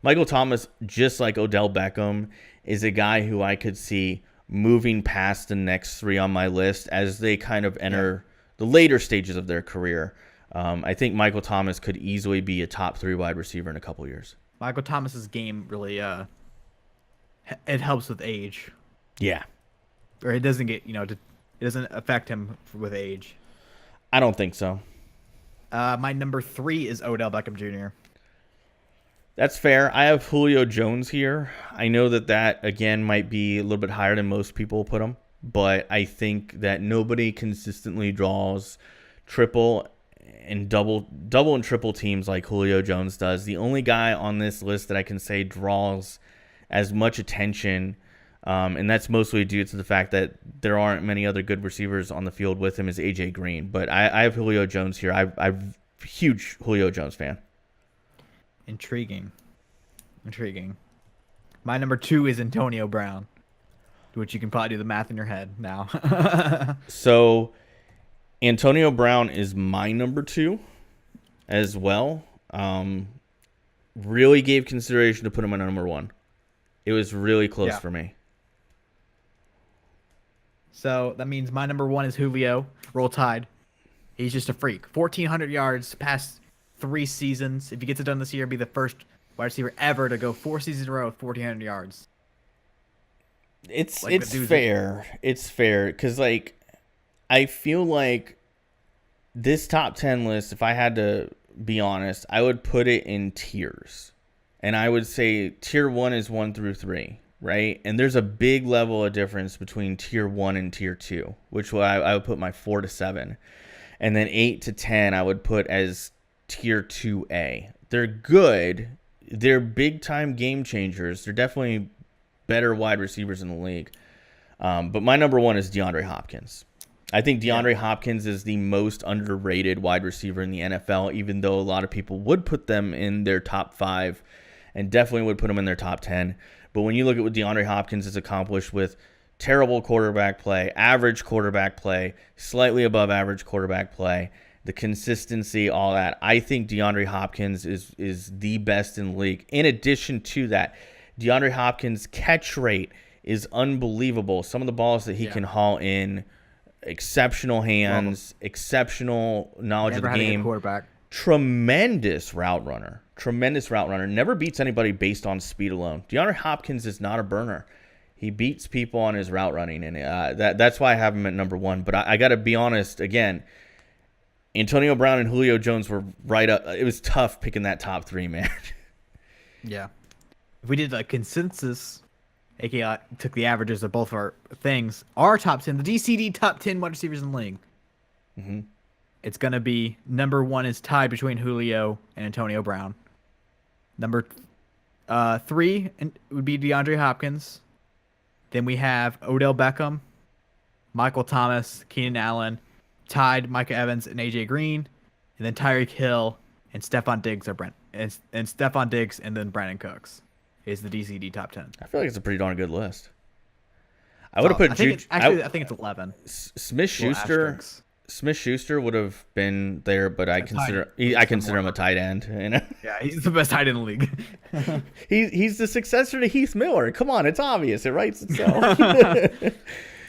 Michael Thomas, just like Odell Beckham, is a guy who I could see moving past the next 3 on my list as they kind of enter the later stages of their career. I think Michael Thomas could easily be a top 3 wide receiver in a couple years. Michael Thomas's game really, it helps with age. Yeah. Or it doesn't get, it doesn't affect him with age. I don't think so. My number 3 is Odell Beckham Jr. That's fair. I have Julio Jones here. I know that again might be a little bit higher than most people put him, but I think that nobody consistently draws triple and double and triple teams like Julio Jones does. The only guy on this list that I can say draws as much attention, and that's mostly due to the fact that there aren't many other good receivers on the field with him, is AJ Green. But I have Julio Jones here. I'm a huge Julio Jones fan. Intriguing. My number 2 is Antonio Brown, which you can probably do the math in your head now. So Antonio Brown is my number 2 as well. Really gave consideration to put him on number 1. It was really close for me. So that means my number 1 is Julio. Roll Tide. He's just a freak. 1,400 yards past 3 seasons. If he gets it done this year, be the first wide receiver ever to go 4 seasons in a row with 1,400 yards. It's fair. It's fair because I feel like this top 10 list, if I had to be honest, I would put it in tiers, and I would say tier 1 is 1 through 3, right? And there's a big level of difference between tier 1 and tier 2, which I would put my 4 to 7, and then 8 to 10 I would put as tier 2A. They're good. They're big time game changers. They're definitely better wide receivers in the league. But my number 1 is DeAndre Hopkins. I think DeAndre Hopkins is the most underrated wide receiver in the NFL, even though a lot of people would put them in their top 5 and definitely would put them in their top 10. But when you look at what DeAndre Hopkins has accomplished with terrible quarterback play, average quarterback play, slightly above average quarterback play, the consistency, all that, I think DeAndre Hopkins is the best in the league. In addition to that, DeAndre Hopkins' catch rate is unbelievable. Some of the balls that he can haul in, exceptional hands, exceptional knowledge of the game. Quarterback. Tremendous route runner. Never beats anybody based on speed alone. DeAndre Hopkins is not a burner. He beats people on his route running, and that's why I have him at number 1. But I got to be honest, again, Antonio Brown and Julio Jones were right up. It was tough picking that top 3, man. Yeah. If we did a consensus, aka took the averages of both our things, our top 10, the DCD top 10 wide receivers in the league, it's going to be number 1 is tied between Julio and Antonio Brown. Number 3 would be DeAndre Hopkins. Then we have Odell Beckham, Michael Thomas, Keenan Allen, tied Micah Evans and AJ Green, and then Tyreek Hill and Stephon Diggs and Stephon Diggs and then Brandon Cooks is the DCD top 10. I feel like it's a pretty darn good list. I would have put I think it's 11. Smith-Schuster would have been there, but I consider him a tight end. Yeah, he's the best tight end in the league. he's the successor to Heath Miller. Come on, it's obvious. It writes itself.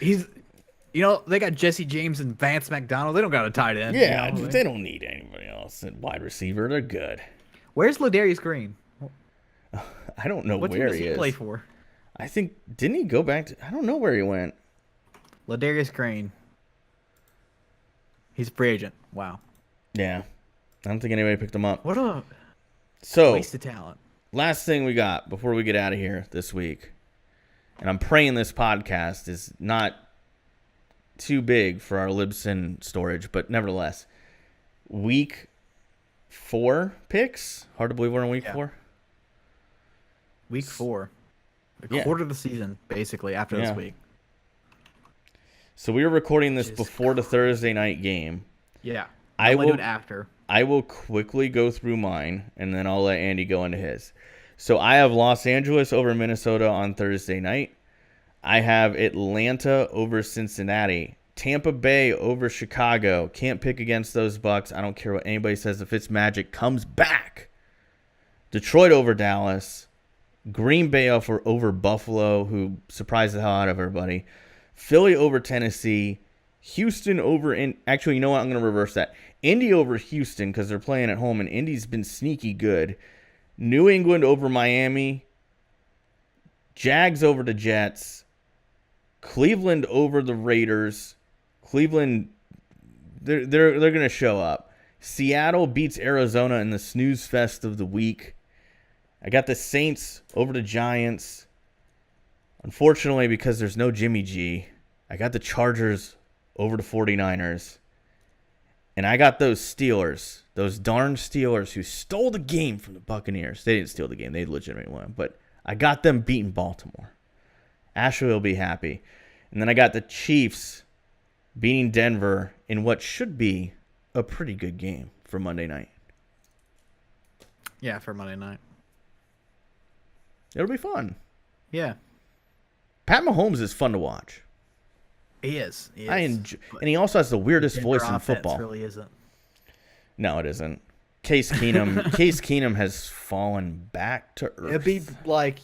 They got Jesse James and Vance McDonald. They don't got a tight end. Yeah, they don't need anybody else at wide receiver. They're good. Where's Ladarius Green? I don't know where he is. What does he play for? I think, didn't he go back to, I don't know where he went. Ladarius Green. He's a free agent. Wow. Yeah. I don't think anybody picked him up. What a waste of talent. Last thing we got before we get out of here this week, and I'm praying this podcast is not too big for our Libsyn storage, but nevertheless, week 4 picks. Hard to believe we're in week 4. Week 4. A quarter of the season, basically, after this week. So we were recording this before the Thursday night game. Yeah. I will do it after. I will quickly go through mine, and then I'll let Andy go into his. So I have Los Angeles over Minnesota on Thursday night. I have Atlanta over Cincinnati. Tampa Bay over Chicago. Can't pick against those Bucks. I don't care what anybody says. If Fitzmagic comes back. Detroit over Dallas. Green Bay over Buffalo, who surprised the hell out of everybody. Philly over Tennessee. Houston over actually, you know what? I'm going to reverse that. Indy over Houston because they're playing at home, and Indy's been sneaky good. New England over Miami. Jags over the Jets. Cleveland over the Raiders. Cleveland, they're going to show up. Seattle beats Arizona in the snooze fest of the week. I got the Saints over the Giants. Unfortunately, because there's no Jimmy G, I got the Chargers over the 49ers. And I got those Steelers, those darn Steelers who stole the game from the Buccaneers. They didn't steal the game. They legitimately won. But I got them beating Baltimore. Ashley will be happy. And then I got the Chiefs beating Denver in what should be a pretty good game for Monday night. Yeah, for Monday night. It'll be fun. Yeah. Pat Mahomes is fun to watch. He is. And he also has the weirdest voice in football. Really isn't. No, it isn't. Case Keenum has fallen back to earth. It'd be like,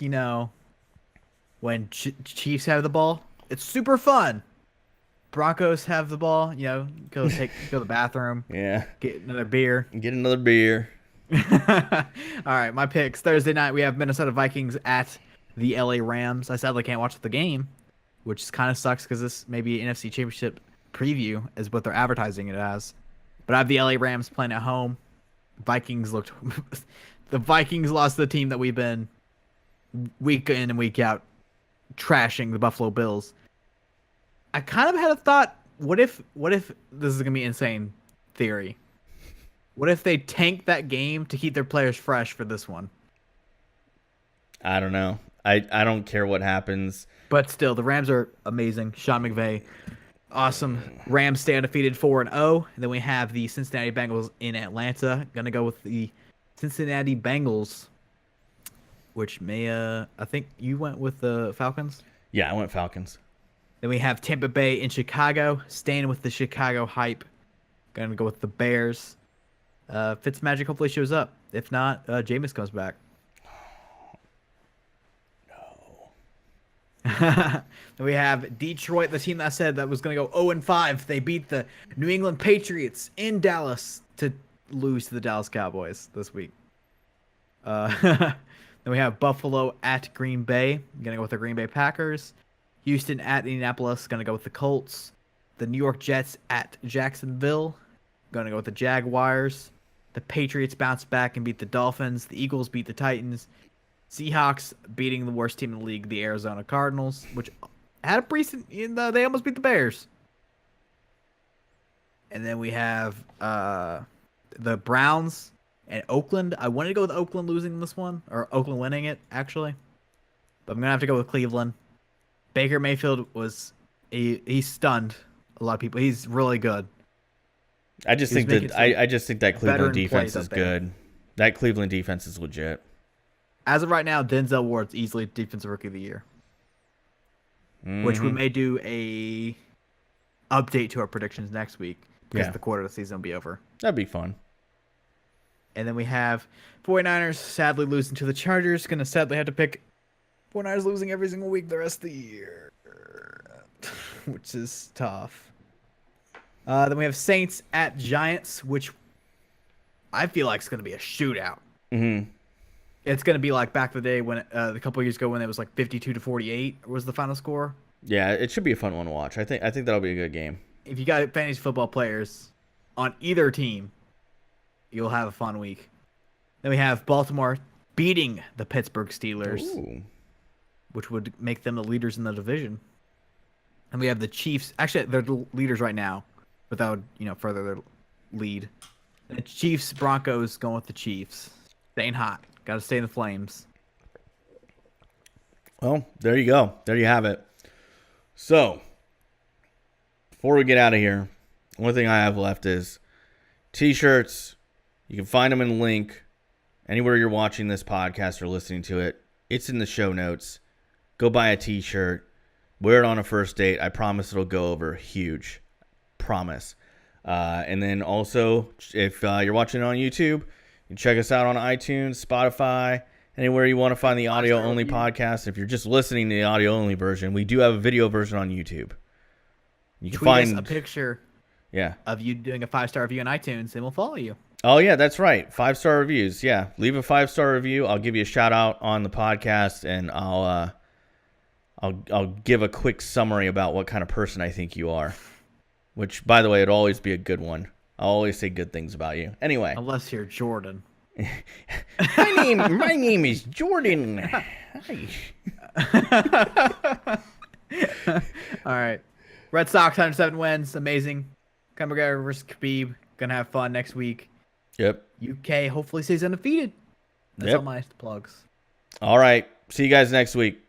when Chiefs have the ball, it's super fun. Broncos have the ball, go to the bathroom. Yeah. Get another beer. All right, my picks. Thursday night, we have Minnesota Vikings at the LA Rams. I sadly can't watch the game, which kind of sucks because this may be an NFC Championship preview is what they're advertising it as. But I have the LA Rams playing at home. The Vikings lost to the team that we've been week in and week out trashing, the Buffalo Bills. I kind of had a thought, what if this is going to be insane theory? What if they tank that game to keep their players fresh for this one? I don't know. I don't care what happens. But still, the Rams are amazing. Sean McVay, awesome. Rams stay undefeated 4-0. And then we have the Cincinnati Bengals in Atlanta. Gonna go with the Cincinnati Bengals, which I think you went with the Falcons? Yeah, I went Falcons. Then we have Tampa Bay in Chicago, staying with the Chicago hype. Gonna go with the Bears. Fitzmagic hopefully shows up. If not, Jameis comes back. Then we have Detroit, the team that I said that was going to go 0-5. They beat the New England Patriots in Dallas to lose to the Dallas Cowboys this week. Then we have Buffalo at Green Bay. Going to go with the Green Bay Packers. Houston at Indianapolis. Going to go with the Colts. The New York Jets at Jacksonville. Going to go with the Jaguars. The Patriots bounce back and beat the Dolphins. The Eagles beat the Titans. Seahawks beating the worst team in the league, the Arizona Cardinals, which had a recent, they almost beat the Bears. And then we have the Browns and Oakland. I wanted to go with Oakland losing this one, or Oakland winning it, actually. But I'm going to have to go with Cleveland. Baker Mayfield he stunned a lot of people. He's really good. I just think that Cleveland defense is good. That Cleveland defense is legit. As of right now, Denzel Ward's easily Defensive Rookie of the Year. Mm-hmm. Which we may do a update to our predictions next week because the quarter of the season will be over. That'd be fun. And then we have 49ers sadly losing to the Chargers. Going to sadly have to pick 49ers losing every single week the rest of the year, which is tough. Then we have Saints at Giants, which I feel like is going to be a shootout. Mm-hmm. It's going to be like back in the day when a couple of years ago when it was like 52-48 was the final score. Yeah, it should be a fun one to watch. I think that'll be a good game. If you got fantasy football players on either team, you'll have a fun week. Then we have Baltimore beating the Pittsburgh Steelers, which would make them the leaders in the division. And we have the Chiefs. Actually, they're the leaders right now, but that would further their lead. And the Chiefs Broncos going with the Chiefs, staying hot. Got to stay in the flames. Well, there you go. There you have it. So, before we get out of here, the only thing I have left is T-shirts. You can find them in the link anywhere you're watching this podcast or listening to it. It's in the show notes. Go buy a T-shirt. Wear it on a first date. I promise it'll go over huge. Promise. And then also, if you're watching it on YouTube, you can check us out on iTunes, Spotify, anywhere you want to find the audio-only podcast. If you're just listening to the audio-only version, we do have a video version on YouTube. You can Tweet us a picture yeah, of you doing a 5-star review on iTunes, and we'll follow you. Oh, yeah, that's right. 5-star reviews. Yeah, leave a 5-star review. I'll give you a shout-out on the podcast, and I'll give a quick summary about what kind of person I think you are. Which, by the way, it'll always be a good one. I'll always say good things about you. Anyway. Unless you're Jordan. My name is Jordan. Hi. All right. Red Sox 107 wins. Amazing. Conor McGregor versus Khabib. Gonna have fun next week. Yep. UK hopefully stays undefeated. That's all my plugs. All right. See you guys next week.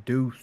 Deuce.